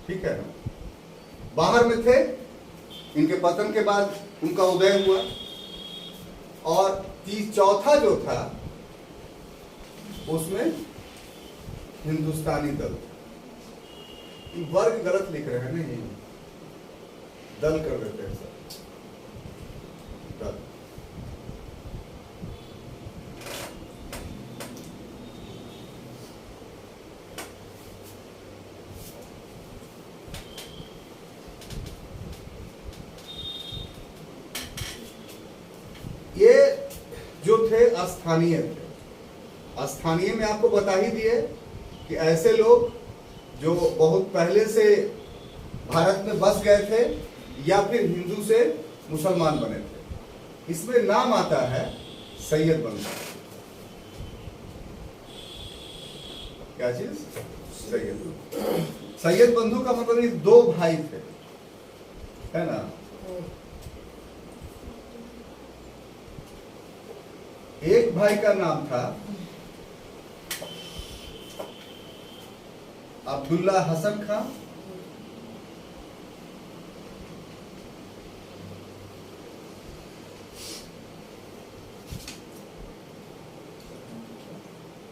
ठीक है ना। बाहर में थे, इनके पतन के बाद उनका उदय हुआ। और चौथा जो था, उसमें हिंदुस्तानी दल। वर्ग गलत लिख रहे हैं ना, ये दल कर देते हैं सर, दल। ये जो थे स्थानीय थे। स्थानीय में आपको बता ही दिए कि ऐसे लोग जो बहुत पहले से भारत में बस गए थे या फिर हिंदू से मुसलमान बने थे। इसमें नाम आता है सैयद बंधु। क्या चीज? सैयद बंधु का मतलब ये 2 भाई थे, है ना। एक भाई का नाम था अब्दुल्ला हसन खां,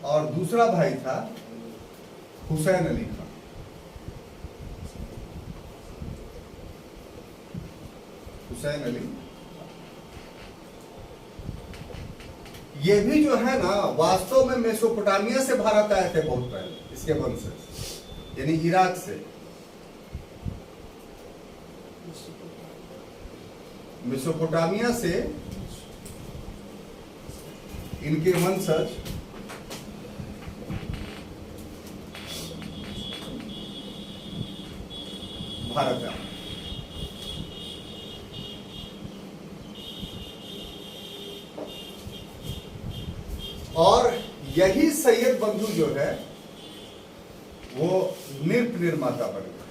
और दूसरा भाई था हुसैन अली खां। हुसैन अली, ये भी जो है ना, वास्तव में मेसोपोटामिया से भारत आए थे बहुत पहले, इसके वंशज, यानी इराक से। मेसोपोटामिया से इनके वंशज भारत आए। और यही सैयद बंधु जो है वो नृत्य निर्माता बन गए,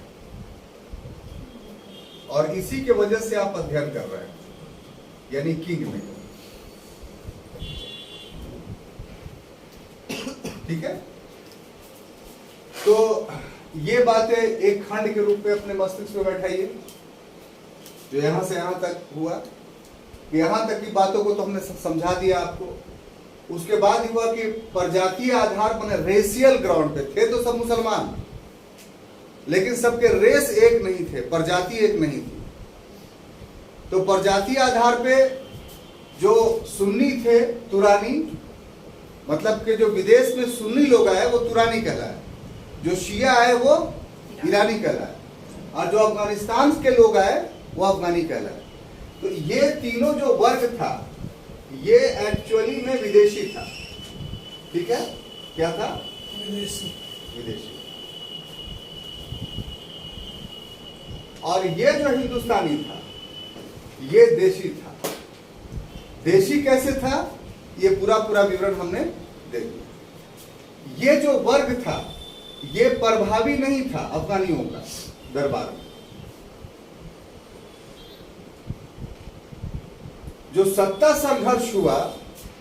और इसी के वजह से आप अध्ययन कर रहे हैं, यानी किंग में। ठीक है। तो ये बातें एक खंड के रूप में अपने मस्तिष्क में बैठाइए, जो यहां से यहां तक हुआ, यहां तक की बातों को तो हमने समझा दिया आपको। उसके बाद ही हुआ कि प्रजातीय आधार बने, रेशियल ग्राउंड पे थे तो सब मुसलमान, लेकिन सबके रेस एक नहीं थे, प्रजाति एक नहीं थी। तो प्रजातीय आधार पे जो सुन्नी थे, तुरानी, मतलब कि जो विदेश में सुन्नी लोग आए वो तुरानी कहलाए, जो शिया आए वो ईरानी कहलाए, और जो अफगानिस्तान के लोग आए वो अफगानी कहलाए। तो ये तीनों जो वर्ग था ये एक्चुअली में विदेशी था, ठीक है। क्या था? विदेशी। और ये जो हिंदुस्तानी था ये देशी था। देशी कैसे था ये पूरा पूरा विवरण हमने देख लिया। ये जो वर्ग था ये प्रभावी नहीं था अफगानियों का दरबार में। जो सत्ता संघर्ष हुआ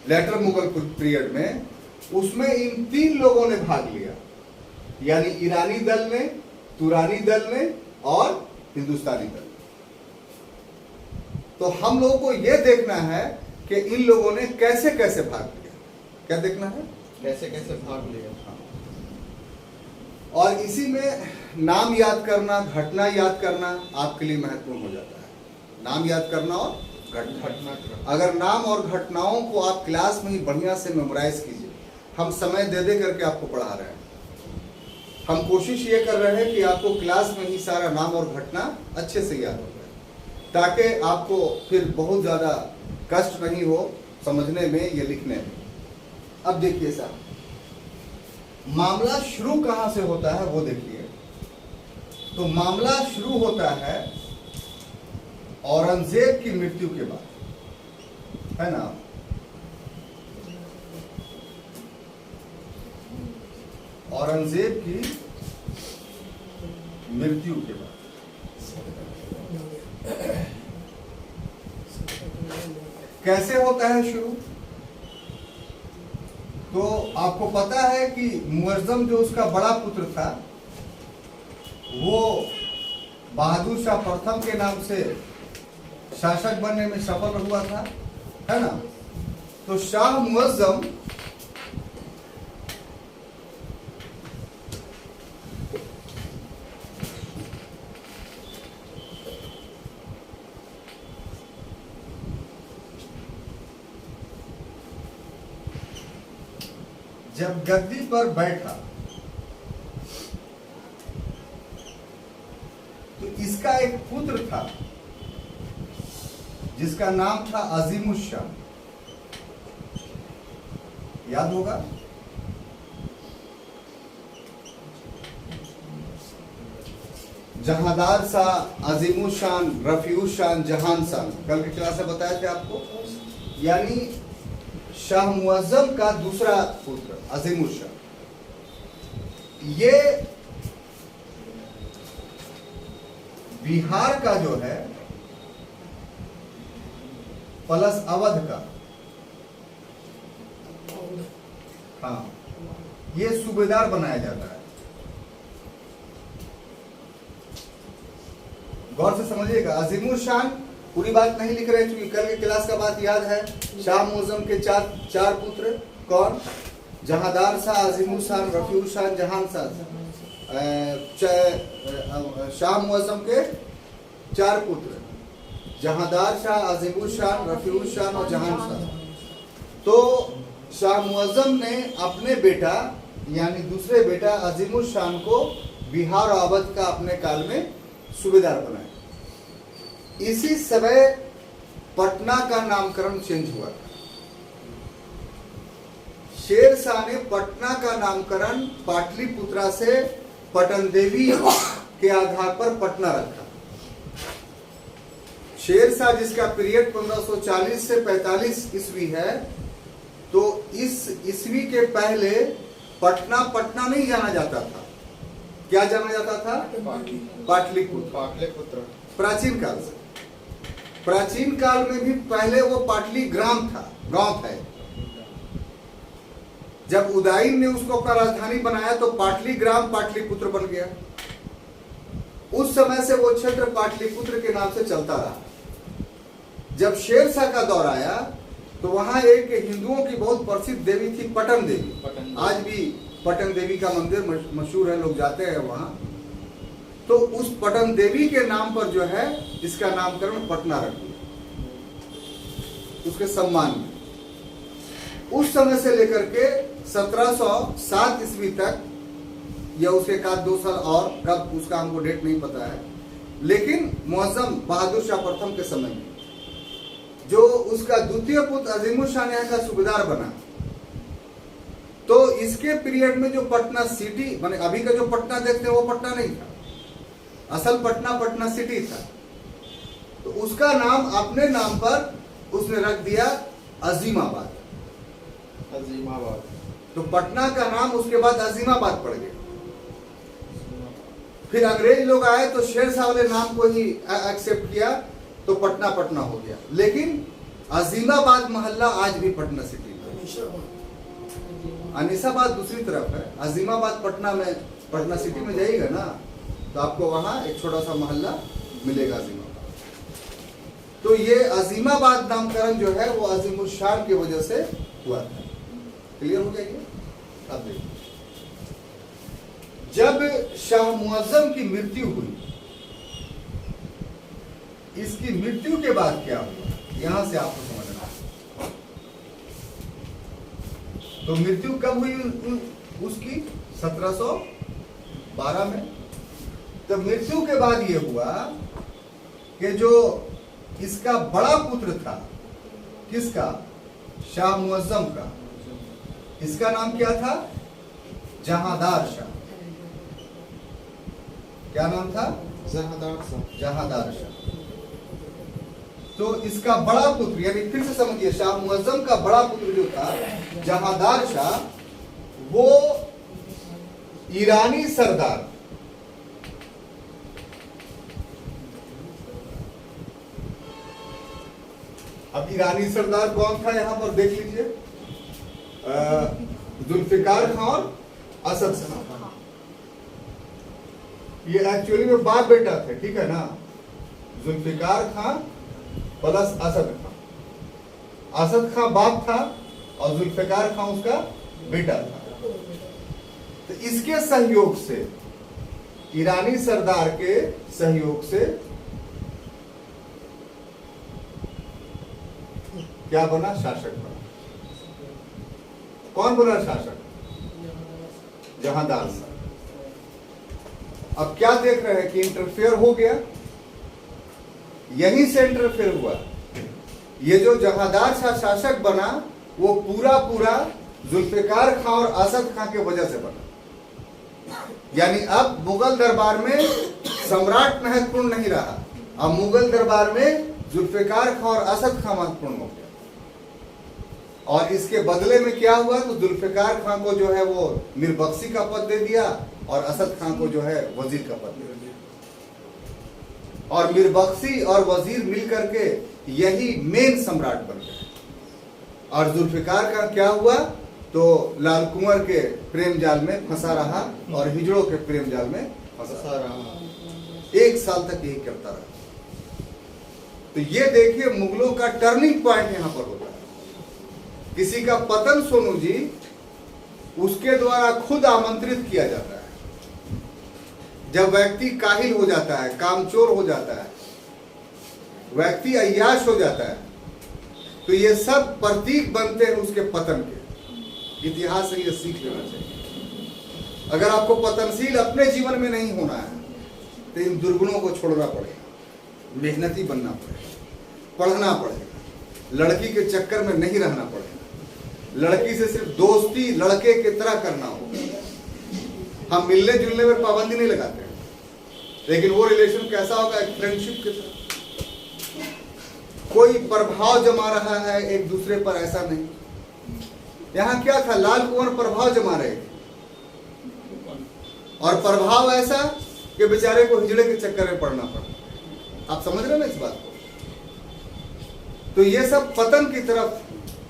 लेटर मुगल पीरियड में, उसमें इन तीन लोगों ने भाग लिया, यानी ईरानी दल में, तुरानी दल में और हिंदुस्तानी दल। तो हम लोगों को यह देखना है कि इन लोगों ने कैसे कैसे भाग लिया। क्या देखना है? कैसे कैसे भाग लिया। और इसी में नाम याद करना, घटना याद करना आपके लिए महत्वपूर्ण हो जाता है। नाम याद करना और घटना। अगर नाम और घटनाओं को आप क्लास में ही बढ़िया से मेमोराइज कीजिए। हम समय दे दे करके आपको पढ़ा रहे हैं, हम कोशिश ये कर रहे हैं कि आपको क्लास में ही सारा नाम और घटना अच्छे से याद हो जाए, ताकि आपको फिर बहुत ज़्यादा कष्ट नहीं हो समझने में या लिखने में। अब देखिए साहब, मामला शुरू कहाँ से होता है वो देखिए। तो मामला शुरू होता है औरंगजेब की मृत्यु के बाद, है ना। औरंगजेब की मृत्यु के बाद कैसे होता है शुरू? तो आपको पता है कि मुअज्जम जो उसका बड़ा पुत्र था वो बहादुर शाह प्रथम के नाम से शासक बनने में सफल हुआ था, है ना। तो शाह मुअज्जम जब गद्दी पर बैठा तो इसका एक पुत्र था जिसका नाम था अजीमुशाह, याद होगा। जहांदार शाह, अजीमुशान, रफीउशान, जहान शाह, कल की क्लास में बताए थे आपको। यानी शाह मुअज्जम का दूसरा पुत्र अजीमुशाह, ये बिहार का जो है प्लस अवध का, हाँ, ये सूबेदार बनाया जाता है। गौर से समझिएगा, अजीमुशान पूरी बात नहीं लिख रहे क्योंकि कल की क्लास का बात याद है। शाह मुअज्जम के चार पुत्र कौन? जहांदार शाह, अजीमुशान, रफीउशान, जहान शाह। शाह मुअज्जम के 4 पुत्र, जहांदार शाह, अजीमुशान, रफीउशान और जहान शाह। तो शाह मुअज्जम ने अपने बेटा यानी दूसरे बेटा अजीमुशान को बिहार और अवध का अपने काल में सूबेदार बनाया। इसी समय पटना का नामकरण चेंज हुआ था। शेर शाह ने पटना का नामकरण पाटलिपुत्रा से पटन देवी के आधार पर पटना रखा। शेर शाह जिसका पीरियड 1540 से 45 ईस्वी है, तो इस ईस्वी के पहले पटना नहीं जाना जाता था। क्या जाना जाता था? पाटलिपुत्र। प्राचीन काल से, प्राचीन काल में भी पहले वो पाटली ग्राम था, गांव था। जब उदाइन ने उसको अपना राजधानी बनाया तो पाटलीग्राम पाटलिपुत्र बन गया। उस समय से वो क्षेत्र पाटलिपुत्र के नाम से चलता रहा। जब शेरशाह का दौर आया तो वहां एक हिंदुओं की बहुत प्रसिद्ध देवी थी पटन देवी। आज भी पटन देवी का मंदिर मशहूर है, लोग जाते हैं वहां। तो उस पटन देवी के नाम पर जो है इसका नामकरण पटना रख दिया, उसके सम्मान में। उस समय से लेकर के 1707 ईस्वी तक या उसके एक आध 2 साल और, कब उसका हमको डेट नहीं पता है, लेकिन मुअज्जम बहादुर शाह प्रथम के समय में जो उसका द्वितीय पुत्र अजीमुल शाह यहाँ का सूबेदार बना, तो इसके पीरियड में जो पटना सिटी माने अभी का जो पटना देखते हैं वो पटना नहीं था, असल पटना पटना सिटी था। तो उसका नाम अपने नाम पर उसने रख दिया अजीमाबाद। अजीमाबाद। तो पटना का नाम उसके बाद अजीमाबाद पड़ गया। फिर अंग्रेज लोग आए तो शेरशाह वाले नाम को ही एक्सेप्ट किया, तो पटना पटना हो गया। लेकिन अजीमाबाद मोहल्ला आज भी पटना सिटी में। अनीसाबाद दूसरी तरफ है, अजीमाबाद पटना में, पटना सिटी में जाइएगा ना तो आपको वहां एक छोटा सा मोहल्ला मिलेगा अजीमाबाद। तो ये अजीमाबाद नामकरण जो है वो अजीमुल शान की वजह से हुआ था। क्लियर हो गया ये? अब देखिए, जब शाह मुअज्जम की मृत्यु हुई, इसकी मृत्यु के बाद क्या हुआ यहां से आपको समझना है। तो मृत्यु कब हुई उसकी? 1712 में। तो मृत्यु के बाद ये हुआ कि जो इसका बड़ा पुत्र था, किसका? शाह मुअज्जम का, इसका नाम क्या था? जहांदार शाह। क्या नाम था? जहांदार शाह। जहांदार शाह। तो इसका बड़ा पुत्र, यानी फिर से समझिए, शाह मुअज्जम का बड़ा पुत्र जो था जहांदार शाह, वो ईरानी सरदार, अब ईरानी सरदार कौन था यहां पर देख लीजिए, जुल्फिकार खान और असद खान। ये एक्चुअली में बाप बेटा थे, ठीक है ना? जुल्फिकार खान प्लस असद खान। असद खान बाप था और जुल्फिकार खान उसका बेटा था। तो इसके सहयोग से, ईरानी सरदार के सहयोग से क्या बना? शासक बना। कौन बना शासक? जहांदार शाह। अब क्या देख रहे हैं कि इंटरफेयर हो गया, यहीं से इंटरफेयर हुआ। ये जो जहांदार शाह शासक बना वो पूरा जुल्फिकार खान और असद खान की वजह से बना। यानी अब मुगल दरबार में सम्राट महत्वपूर्ण नहीं रहा, अब मुगल दरबार में जुल्फिकार खान और असद खान महत्वपूर्ण हो गया। और इसके बदले में क्या हुआ? तो जुल्फिकार खान को जो है वो मीरबख्शी का पद दे दिया और असद खान को जो है वजीर का पद दे दिया। और मीरबख्शी और वजीर मिलकर के यही मेन सम्राट बन गए। और जुल्फिकार का क्या हुआ? तो लाल कुंवर के प्रेम जाल में फंसा रहा और हिजड़ों के प्रेम जाल में फंसा रहा। 1 साल तक यही करता रहा। तो ये देखिए मुगलों का टर्निंग पॉइंट यहां पर होता है। किसी का पतन सोनू जी उसके द्वारा खुद आमंत्रित किया जाता है। जब व्यक्ति काहिल हो जाता है, कामचोर हो जाता है, व्यक्ति अय्याश हो जाता है, तो ये सब प्रतीक बनते हैं उसके पतन के। इतिहास से ये सीख लेना चाहिए। अगर आपको पतनशील अपने जीवन में नहीं होना है तो इन दुर्गुणों को छोड़ना पड़ेगा, मेहनती बनना पड़ेगा, पढ़ना पड़ेगा, लड़की के चक्कर में नहीं रहना पड़ेगा, लड़की से सिर्फ दोस्ती लड़के की तरह करना होगा। हम मिलने जुलने में पाबंदी नहीं लगाते हैं, लेकिन वो रिलेशन कैसा होगा? एक फ्रेंडशिप की तरह। कोई प्रभाव जमा रहा है एक दूसरे पर, ऐसा नहीं। यहां क्या था? लाल कुंवर प्रभाव जमा रहे थे, और प्रभाव ऐसा कि बेचारे को हिजड़े के चक्कर में पड़ना पड़ा। आप समझ रहे हैं ना इस बात को? तो ये सब पतन की तरफ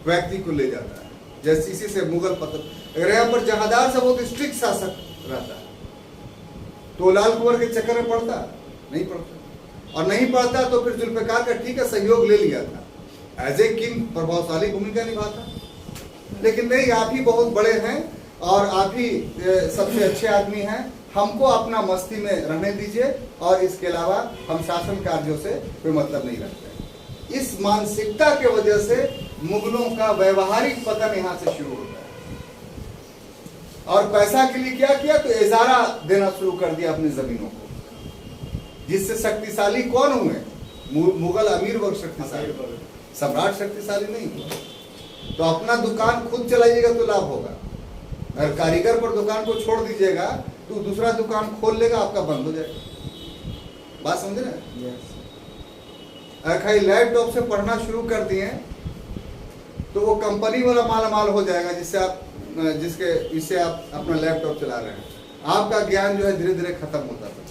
व्यक्ति को ले जाता है। जैसे इसी से मुगल पतन, अगर यहाँ पर जहादार से बहुत स्ट्रिक्ट शासक रहता है तो लाल कुंवर के चक्कर में पड़ता नहीं पड़ता, और नहीं पड़ता तो फिर जुल्फिकार का ठीक है सहयोग ले लिया था, एज ए किंग प्रभावशाली भूमिका निभाता। लेकिन नहीं, आप ही बहुत बड़े हैं और आप ही सबसे अच्छे आदमी हैं, हमको अपना मस्ती में रहने दीजिए और इसके अलावा हम शासन कार्यों से कोई मतलब नहीं रखते। इस मानसिकता के वजह से मुगलों का व्यवहारिक पतन यहाँ से शुरू होता है। और पैसा के लिए क्या किया, तो इजारा देना शुरू कर दिया अपनी जमीनों को, जिससे शक्तिशाली कौन हुए, मुगल अमीर वर्ग शक्तिशाली, सम्राट शक्तिशाली नहीं हुआ। तो अपना दुकान खुद चलाइएगा तो लाभ होगा, अगर कारीगर पर दुकान को छोड़ दीजिएगा तो दूसरा दुकान खोल लेगा, आपका बंद हो जाएगा। बात समझे ना? अगर खाली लैपटॉप से पढ़ना शुरू कर दिए तो वो कंपनी वाला मालामाल हो जाएगा, इससे आप अपना लैपटॉप चला रहे हैं। आपका ज्ञान जो है धीरे धीरे खत्म होता था।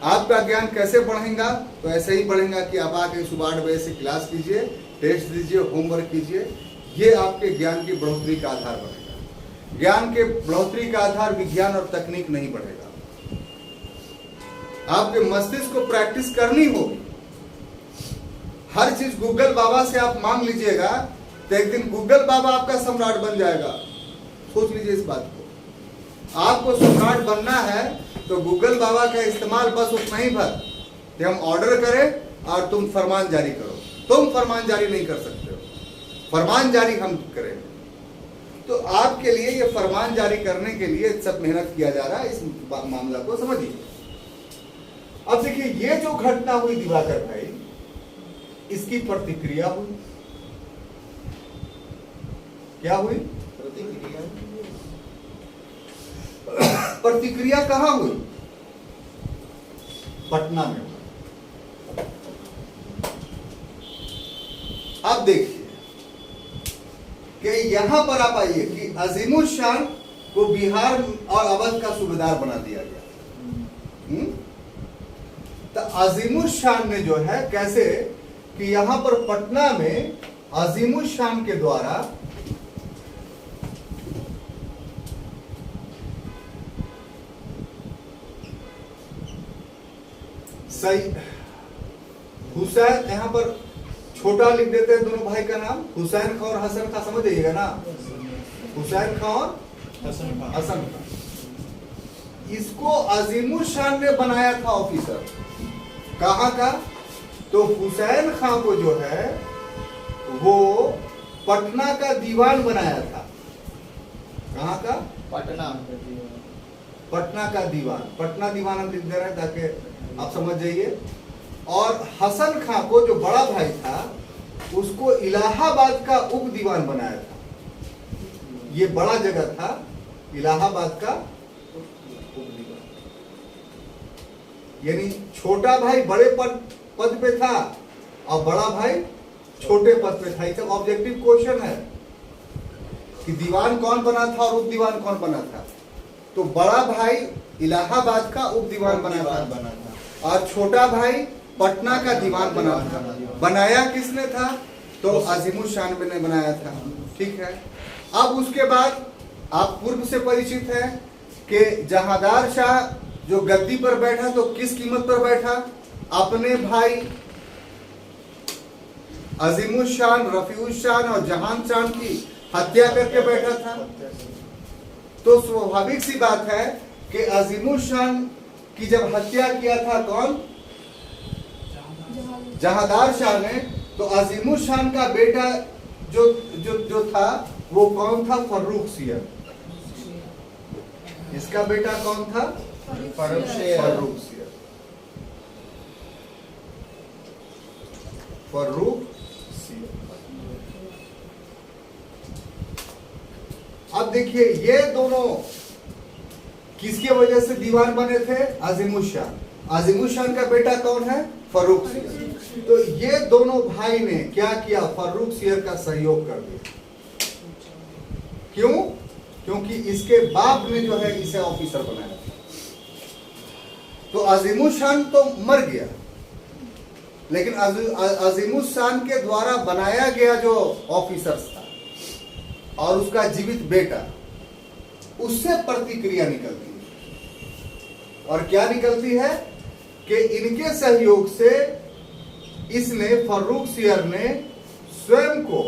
आपका ज्ञान कैसे बढ़ेगा, तो ऐसे ही बढ़ेगा कि आप आके सुबह 8 बजे से क्लास कीजिए, टेस्ट दीजिए, होमवर्क कीजिए, ये आपके ज्ञान की बढ़ोतरी का आधार बनेगा। ज्ञान के बढ़ोतरी का आधार विज्ञान और तकनीक नहीं बढ़ेगा। आपके मस्तिष्क को प्रैक्टिस करनी होगी। हर चीज गूगल बाबा से आप मांग लीजिएगा तो एक दिन गूगल बाबा आपका सम्राट बन जाएगा। सोच लीजिए इस बात को। आपको सम्राट बनना है तो गूगल बाबा का इस्तेमाल बस उतना ही भर कि हम ऑर्डर करें और तुम फरमान जारी करो। तुम फरमान जारी नहीं कर सकते हो, फरमान जारी हम करें। तो आपके लिए ये फरमान जारी करने के लिए सब मेहनत किया जा रहा है। इस मामला को समझिए। अब देखिए, ये जो घटना हुई दिवाकर भाई, इसकी प्रतिक्रिया हुई। क्या हुई? प्रतिक्रिया कहां हुई? पटना में। अब देखिए कि यहां पर आप आइए कि अजीमुल शान को बिहार और अवध का सूबेदार बना दिया गया। तो अजीमुल शान ने जो है कैसे कि यहां पर पटना में अजीमुल शान के द्वारा सही हुसैन, यहां पर छोटा लिख देते हैं दोनों भाई का नाम, हुसैन खां और हसन खां, समझ जाइएगा ना, हुसैन खां और हसन खां। इसको अजीमुल शान ने बनाया था ऑफिसर। कहां का? तो हुसैन खां को जो है वो पटना का दीवान बनाया था। कहां का? पटना। पटना का दीवान। पटना दीवान हम लिख दे रहे हैं ताकि आप समझ जाइए। और हसन खां को जो बड़ा भाई था उसको इलाहाबाद का उप दीवान बनाया था। ये बड़ा जगह था, इलाहाबाद का उप दीवान। यानी छोटा भाई बड़े पद पे था और बड़ा भाई छोटे पद पे था। ये ऑब्जेक्टिव क्वेश्चन है कि दीवान कौन बना था और उप दीवान कौन बना था। तो बड़ा भाई इलाहाबाद का उप दीवान बना था और छोटा भाई पटना का दीवान बना था। बनाया किसने था? तो अजीमुल शान ने बनाया था। ठीक है। अब उसके बाद आप पूर्व से परिचित हैं कि जहांदार शाह जो गद्दी पर बैठा तो किस कीमत पर बैठा? अपने भाई अजीमुल शान, रफीउल शान और जहान शान की हत्या करके बैठा था। तो स्वाभाविक सी बात है कि अजीमुल शान की जब हत्या किया था कौन? जहांदार शाह ने। तो अजीमुल शान का बेटा जो था वो कौन था? फर्रुख सियर। इसका बेटा कौन था? फर्रुख सियर। फर्रुख सियर। अब देखिए ये दोनों किसके वजह से दीवान बने थे? अजीमुल शान। अजीमुल शान का बेटा कौन है? फर्रुख सियर। तो ये दोनों भाई ने क्या किया? फर्रुख सियर का सहयोग कर दिया। क्यों? क्योंकि इसके बाप ने जो है इसे ऑफिसर बनाया। तो अजीमुल शान तो मर गया, लेकिन अजीमुल शान के द्वारा बनाया गया जो ऑफिसर था और उसका जीवित बेटा उससे प्रतिक्रिया निकलती है। और क्या निकलती है कि इनके सहयोग से इसने फर्रुखसियर ने स्वयं को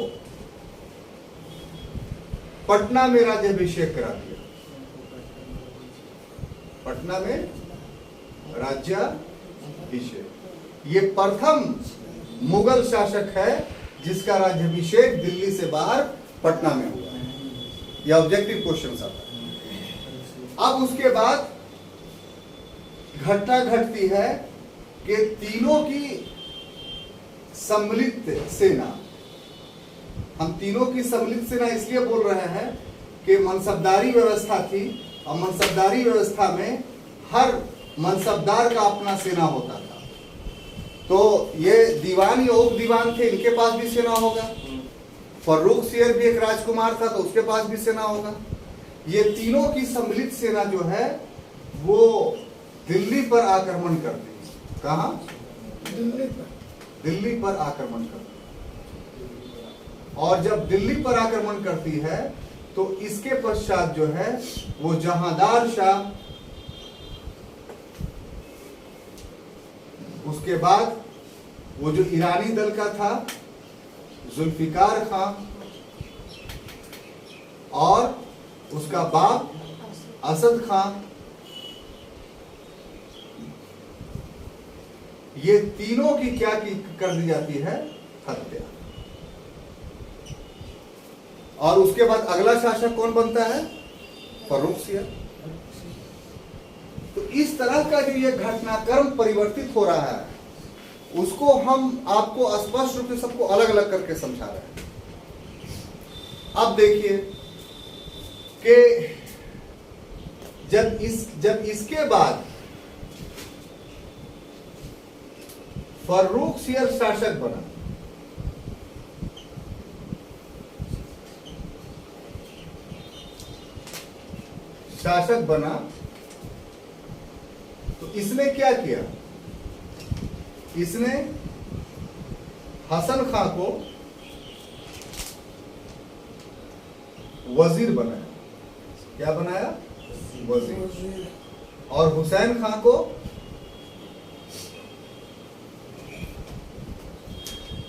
पटना में राज्याभिषेक करा दिया। पटना में राज्याभिषेक, ये प्रथम मुगल शासक है जिसका राज्याभिषेक दिल्ली से बाहर पटना में हुआ। यह ऑब्जेक्टिव क्वेश्चन आता है। अब उसके बाद घटना घटती है कि तीनों की सम्मिलित सेना, हम तीनों की सम्मिलित सेना इसलिए बोल रहे हैं कि मनसबदारी व्यवस्था थी और मनसबदारी व्यवस्था में हर मनसबदार का अपना सेना होता था। तो ये दीवान या उप दीवान थे, इनके पास भी सेना होगा। फर्रुखसियर भी एक राजकुमार था तो उसके पास भी सेना होगा। ये तीनों की सम्मिलित सेना जो है वो दिल्ली पर आक्रमण करती है। कहाँ? दिल्ली पर आक्रमण करती है। और जब दिल्ली पर आक्रमण करती है तो इसके पश्चात जो है वो जहांदार शाह, उसके बाद वो जो ईरानी दल का था जुल्फिकार खां, और उसका बाप असद खां, ये तीनों की क्या की कर दी जाती है? हत्या। और उसके बाद अगला शासक कौन बनता है? फर्रुखसियर। तो इस तरह का जो ये घटनाक्रम परिवर्तित हो रहा है उसको हम आपको स्पष्ट रूप से सबको अलग अलग करके समझा रहे हैं। अब देखिए कि जब इसके बाद फर्रुखसियर शासक बना, तो इसने क्या किया? इसने हसन खां को वजीर बनाया। क्या बनाया? वजीर। और हुसैन खां को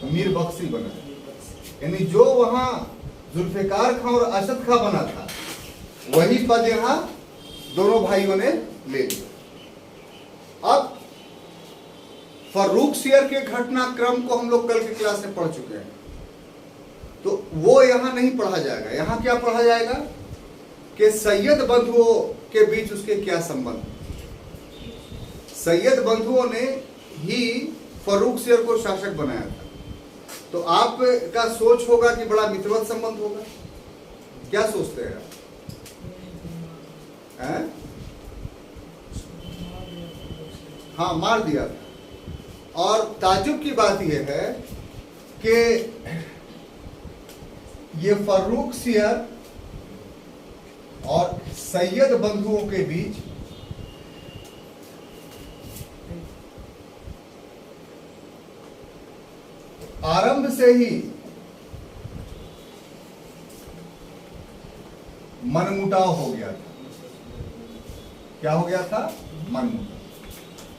मीर बख्शी बनाया। यानी जो वहां जुल्फिकार खां और असद खां बना था वही पद यहां दोनों भाइयों ने ले लिया। अब फर्रुखसियर के घटनाक्रम को हम लोग कल की क्लास में पढ़ चुके हैं, तो वो यहां नहीं पढ़ा जाएगा। यहां क्या पढ़ा जाएगा कि सैयद बंधुओं के बीच उसके क्या संबंध। सैयद बंधुओं ने ही फर्रुखसियर को शासक बनाया था। तो आपका सोच होगा कि बड़ा मित्रवत संबंध होगा। क्या सोचते हैं? हाँ, मार दिया था। और ताज्जुब की बात यह है कि ये फर्रुखसियर और सैयद बंधुओं के बीच आरंभ से ही मनमुटाव हो गया था। क्या हो गया था? मनमुटाव।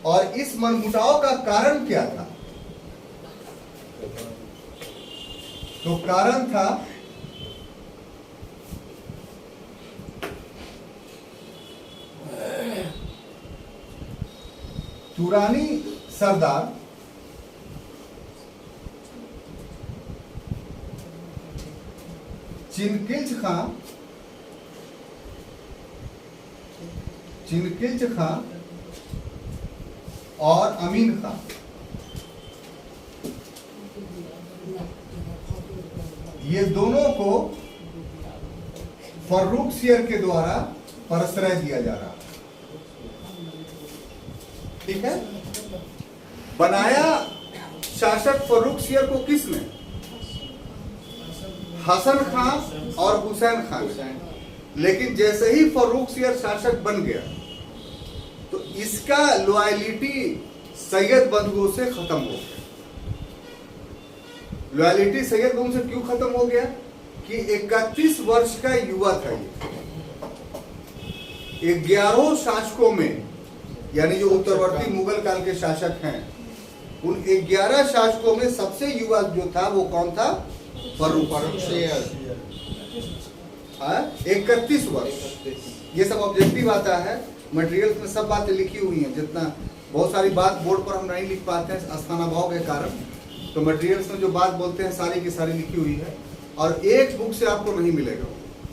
और इस मनमुटाव का कारण क्या था? तो कारण था तुरानी सरदार चिनकिल्च खां और अमीन खां, ये दोनों को फर्रुखसियर के द्वारा प्रश्रय दिया जा रहा। ठीक है? बनाया शासक फर्रुखसियर को किसने? हसन खां और हुसैन खान। लेकिन जैसे ही फर्रुखसियर शासक बन गया तो इसका लॉयलिटी सैयद बंधुओं से खत्म हो गया। लॉयलिटी सैयद बंधुओं से क्यों खत्म हो गया? कि 31 वर्ष का युवा था ये। 11 शासकों में, यानी जो उत्तरवर्ती मुगल काल के शासक हैं, उन 11 शासकों में सबसे युवा जो था वो कौन था? शेयर 31 वर्ष। ये सब ऑब्जेक्टिव आता है, मटेरियल्स में सब बातें लिखी हुई हैं। जितना बहुत सारी बात बोर्ड पर हम नहीं लिख पाते हैं स्थानाभाव के कारण, तो मटेरियल्स में जो बात बोलते हैं सारी की सारी लिखी हुई है, और एक बुक से आपको नहीं मिलेगा।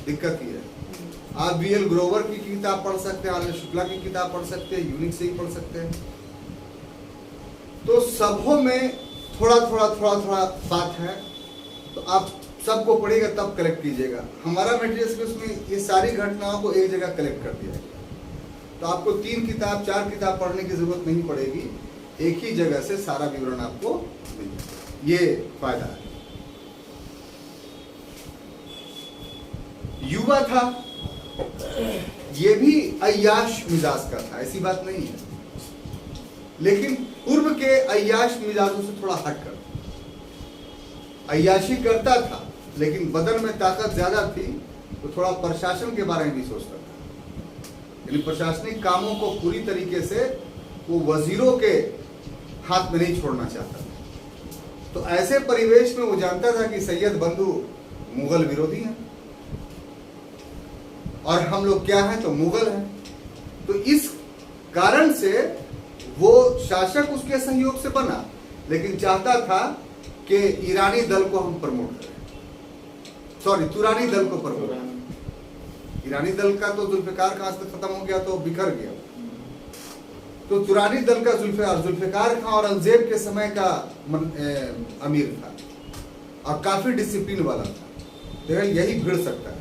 दिक्कत ये है, आप BL ग्रोवर की किताब पढ़ सकते हैं, आनंद शुक्ला की किताब पढ़ सकते हैं, यूनिक से ही पढ़ सकते हैं। तो सबों में थोड़ा थोड़ा बात है, तो आप सबको पढ़िएगा तब कलेक्ट कीजिएगा। हमारा मटेरियल्स में उसमें ये सारी घटनाओं को एक जगह कलेक्ट कर दिया है, तो आपको 3 किताब 4 किताब पढ़ने की जरूरत नहीं पड़ेगी, एक ही जगह से सारा विवरण आपको मिल जाएगा। ये फायदा है। युवा था, ये भी अय्याश मिजाज का था, ऐसी बात नहीं है, लेकिन पूर्व के अय्याश मिजाजों से थोड़ा हटकर अय्याशी करता था, लेकिन बदन में ताकत ज्यादा थी, तो थोड़ा प्रशासन के बारे में भी सोचता था। यानी प्रशासनिक कामों को पूरी तरीके से वो वजीरों के हाथ में नहीं छोड़ना चाहता था। तो ऐसे परिवेश में वो जानता था कि सैयद बंधु मुगल विरोधी हैं और हम लोग क्या हैं? तो मुगल हैं। तो इस कारण से वो शासक उसके सहयोग से बना, लेकिन चाहता था कि ईरानी दल को हम प्रमोट करें, सॉरी तुरानी दल को प्रमोट। ईरानी दल का तो जुल्फिकार खां से खत्म हो गया, तो बिखर गया। तो तुरानी दल का जुल्फिकार खां औरंगजेब के समय का अमीर था और काफी डिसिप्लिन वाला था, तो यही भिड़ सकता है।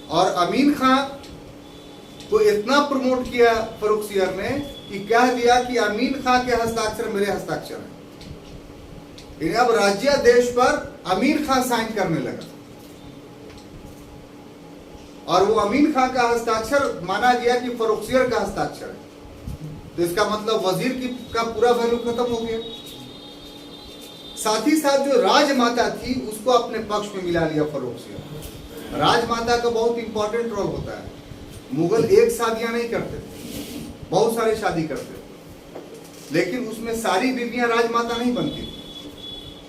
और अमीन खां को इतना प्रमोट किया फर्रुखसियर ने कि कह दिया कि अमीन खां के हस्ताक्षर मेरे हस्ताक्षर हैं। अब राज्यादेश पर अमीन खां साइन करने लगा, और वो अमीन खां का हस्ताक्षर माना गया कि फर्रुखसियर का हस्ताक्षर है। तो इसका मतलब वजीर का पूरा वैल्यू खत्म हो गया। साथ ही साथ जो राजमाता थी उसको अपने पक्ष में मिला लिया फर्रुखसियर। राजमाता का बहुत इंपॉर्टेंट रोल होता है। मुगल एक शादियां नहीं करते थे, बहुत सारी शादी करते थे, लेकिन उसमें सारी बीवियां राजमाता नहीं बनती थी।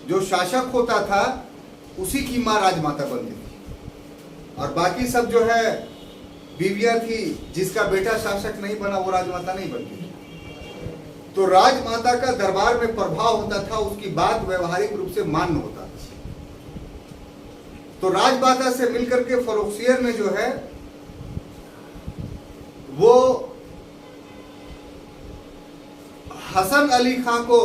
जो शासक होता था उसी की माँ राजमाता बनती थी, और बाकी सब जो है बीवियां थी, जिसका बेटा शासक नहीं बना वो राजमाता नहीं बनती थी। तो राजमाता का दरबार में प्रभाव होता था, उसकी बात व्यवहारिक रूप से मान्य होता था। तो राजमाता से मिलकर के फर्रुखसियर ने जो है वो हसन अली खां को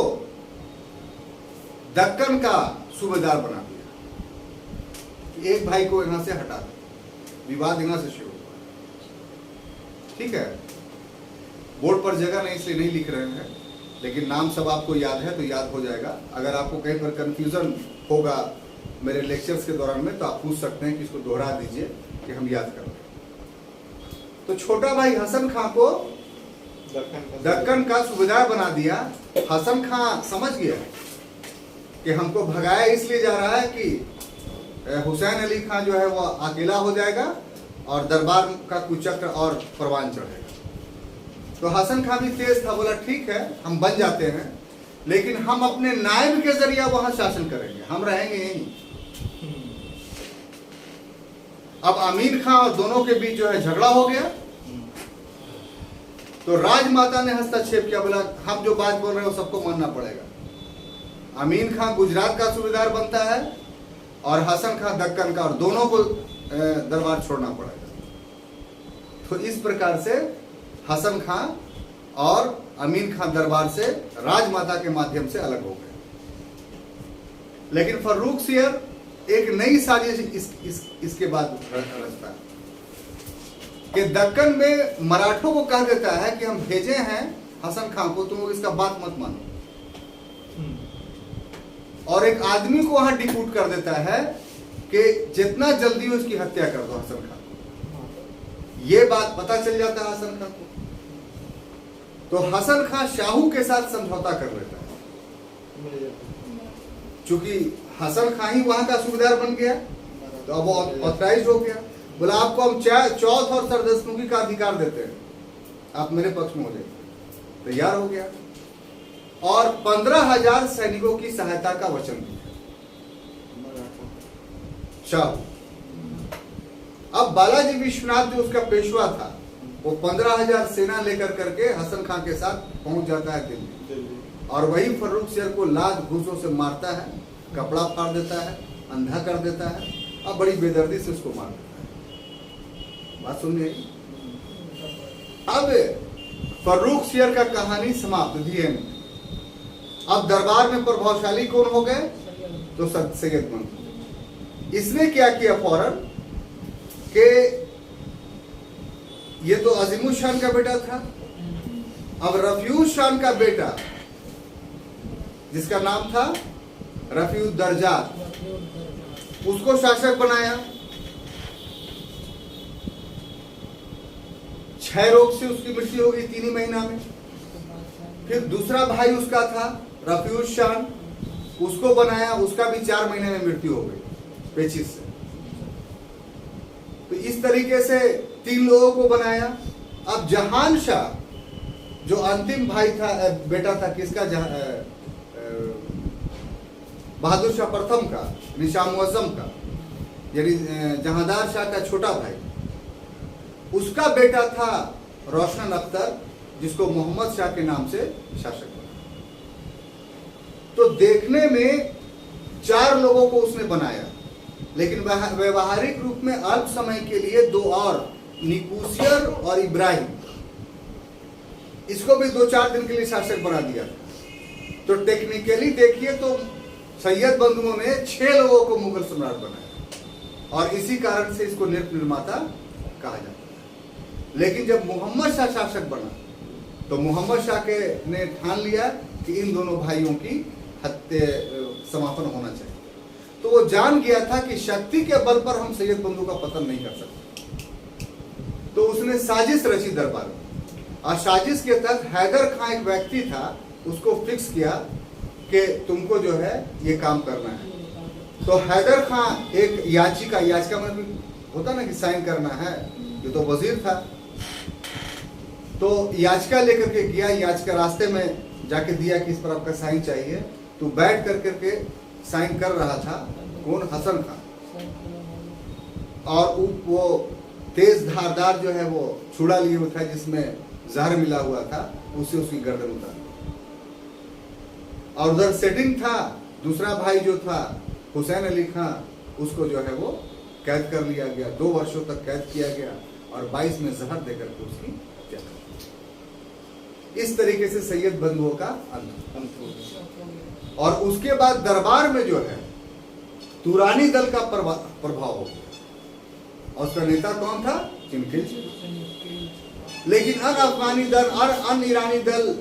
दक्कन का सूबेदार बना दिया। एक भाई को यहां से हटा दिया, विवाद यहां से शुरू हुआ। ठीक है, बोर्ड पर जगह नहीं इसलिए नहीं लिख रहे हैं, लेकिन नाम सब आपको याद है तो याद हो जाएगा। अगर आपको कहीं पर कंफ्यूजन होगा मेरे लेक्चर्स के दौरान में, तो आप पूछ सकते हैं कि इसको दोहरा दीजिए कि हम याद कर लें। तो छोटा भाई हसन खां को दक्कन का सूबेदार बना दिया। हसन खां समझ गया कि हमको भगाया इसलिए जा रहा है कि हुसैन अली खां जो है वो अकेला हो जाएगा और दरबार का कुचक्र और परवान चढ़ेगा। तो हसन खां भी तेज था, बोला ठीक है हम बन जाते हैं, लेकिन हम अपने नायब के जरिए वहां शासन करेंगे, हम रहेंगे यहीं। अब अमीन खां और दोनों के बीच जो है झगड़ा हो गया। तो राजमाता ने हस्तक्षेप किया, बोला हम जो बात बोल रहे हैं वो सबको मानना पड़ेगा। अमीन खां गुजरात का सूबेदार बनता है और हसन खां दक्कन का, और दोनों को दरबार छोड़ना पड़ेगा। तो इस प्रकार से हसन खां और अमीन खां दरबार से राजमाता के माध्यम से अलग हो गए। लेकिन फर्रुखसियर एक नई साजिश इसके बाद रचता है कि दक्कन में मराठों को कह देता है कि हम भेजे हैं हसन खां को, तुम इसका बात मत मानो, और एक आदमी को वहां डिप्यूट कर देता है कि जितना जल्दी हो इसकी हत्या कर दो हसन खां को। ये बात पता चल जाता है हसन खां को। तो हसन खां शाहू के साथ समझौता कर लेता है। चूंकि हसन खां ही वहां का सूबेदार बन गया, तो अब वो ऑथराइज हो गया। बोला आपको हम चौथ और सरदस्मुखी का अधिकार देते हैं, आप मेरे पक्ष में हो जाइए। तैयार हो गया और 15,000 सैनिकों की सहायता का वचन दिया। अब बालाजी विश्वनाथ जो उसका पेशवा था, वो 15,000 सेना लेकर करके हसन खां के साथ पहुंच जाता है दिल्ली, और वही फर्रुख शेर को लात घूसों से मारता है, कपड़ा फाड़ देता है, अंधा कर देता है, अब बड़ी बेदर्दी से उसको मार देता है। बात सुनिए, अब फर्रुख शेर का कहानी समाप्त, दी एंड। अब दरबार में प्रभावशाली कौन हो गए? तो सैयद मंसूर। इसने क्या किया फौरन कि ये तो अजीमुल शान का बेटा था, अब रफीउल शान का बेटा जिसका नाम था रफीउल दर्जात, उसको शासक बनाया। क्षय रोग से उसकी मृत्यु हो गई 3 ही महीना में। फिर दूसरा भाई उसका था रफीउल शान, उसको बनाया, उसका भी 4 महीने में मृत्यु हो गई पेचिश से। तो इस तरीके से 3 लोगों को बनाया। अब जहान शाह जो अंतिम भाई था, बेटा था किसका, बहादुर शाह प्रथम का, शाह मुअज्जम का, यानी जहांदार शाह का छोटा भाई, उसका बेटा था रोशन अख्तर, जिसको मोहम्मद शाह के नाम से शासक बना। तो देखने में 4 लोगों को उसने बनाया, लेकिन व्यवहारिक रूप में अल्प समय के लिए 2 और, निकुसियर और इब्राहिम, इसको भी 2-4 दिन के लिए शासक बना दिया। तो टेक्निकली देखिए तो सैयद बंधुओं ने 6 लोगों को मुगल सम्राट बनाया, और इसी कारण से इसको नृप निर्माता कहा जाता है। लेकिन जब मोहम्मद शाह शासक बना, तो मोहम्मद शाह के ने ठान लिया कि इन दोनों भाइयों की हत्या समापन होना चाहिए। तो वो जान गया था कि शक्ति के बल पर हम सैयद बंधु का पतन नहीं कर सकते। तो उसने साजिश रची दरबार में, और साजिश के तहत हैदर खां एक व्यक्ति था, उसको फिक्स किया कि तुमको जो है ये काम करना है। तो हैदर खां एक याचिका मतलब होता ना कि साइन करना है, ये तो वजीर था, तो याचिका लेकर के गया। याचिका रास्ते में जाके दिया कि इस पर आपका साइन चाहिए। तो बैठ कर करके साइन कर रहा था कौन? हसन खां। और वो तेज धारदार जो है वो छुड़ा लिए हुआ था, जिसमें जहर मिला हुआ था, उससे उसकी गर्दन उतार। और उधर सेटिंग था, दूसरा भाई जो था हुसैन अली खां, उसको जो है वो कैद कर लिया गया, 2 वर्षों तक कैद किया गया, और 22 में जहर देकर के उसकी हत्या कर दी। इस तरीके से सैयद बंधुओं का अंत हो गया। और उसके बाद दरबार में जो है तुरानी दल का प्रभाव हो गया, और उसका नेता कौन था? चिनखिल। लेकिन अन अफगानी दल और अन ईरानी दल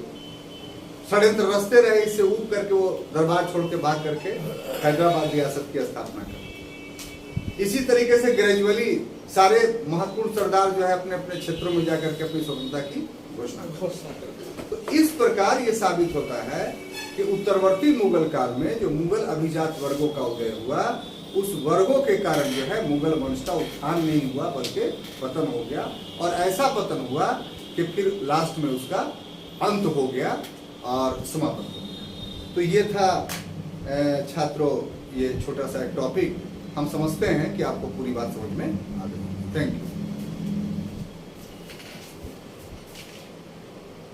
षड्यंत्र रचते रहे, इससे ऊब करके वो दरबार छोड़ के भाग करके हैदराबाद रियासत की स्थापना कर। इसी तरीके से ग्रेजुअली सारे महत्वपूर्ण सरदार जो है अपने अपने क्षेत्रों में जाकर के अपनी स्वतंत्रता की घोषणा कर। तो इस प्रकार ये साबित होता है कि उत्तरवर्ती मुगल काल में जो मुगल अभिजात वर्गों का उदय हुआ, उस वर्गों के कारण जो है मुगल वंश का उत्थान नहीं हुआ, बल्कि पतन हो गया। और ऐसा पतन हुआ कि फिर लास्ट में उसका अंत हो गया और समापन हो गया। तो ये था छात्रों, ये छोटा सा एक टॉपिक। हम समझते हैं कि आपको पूरी बात समझ में आ गई। Thank you.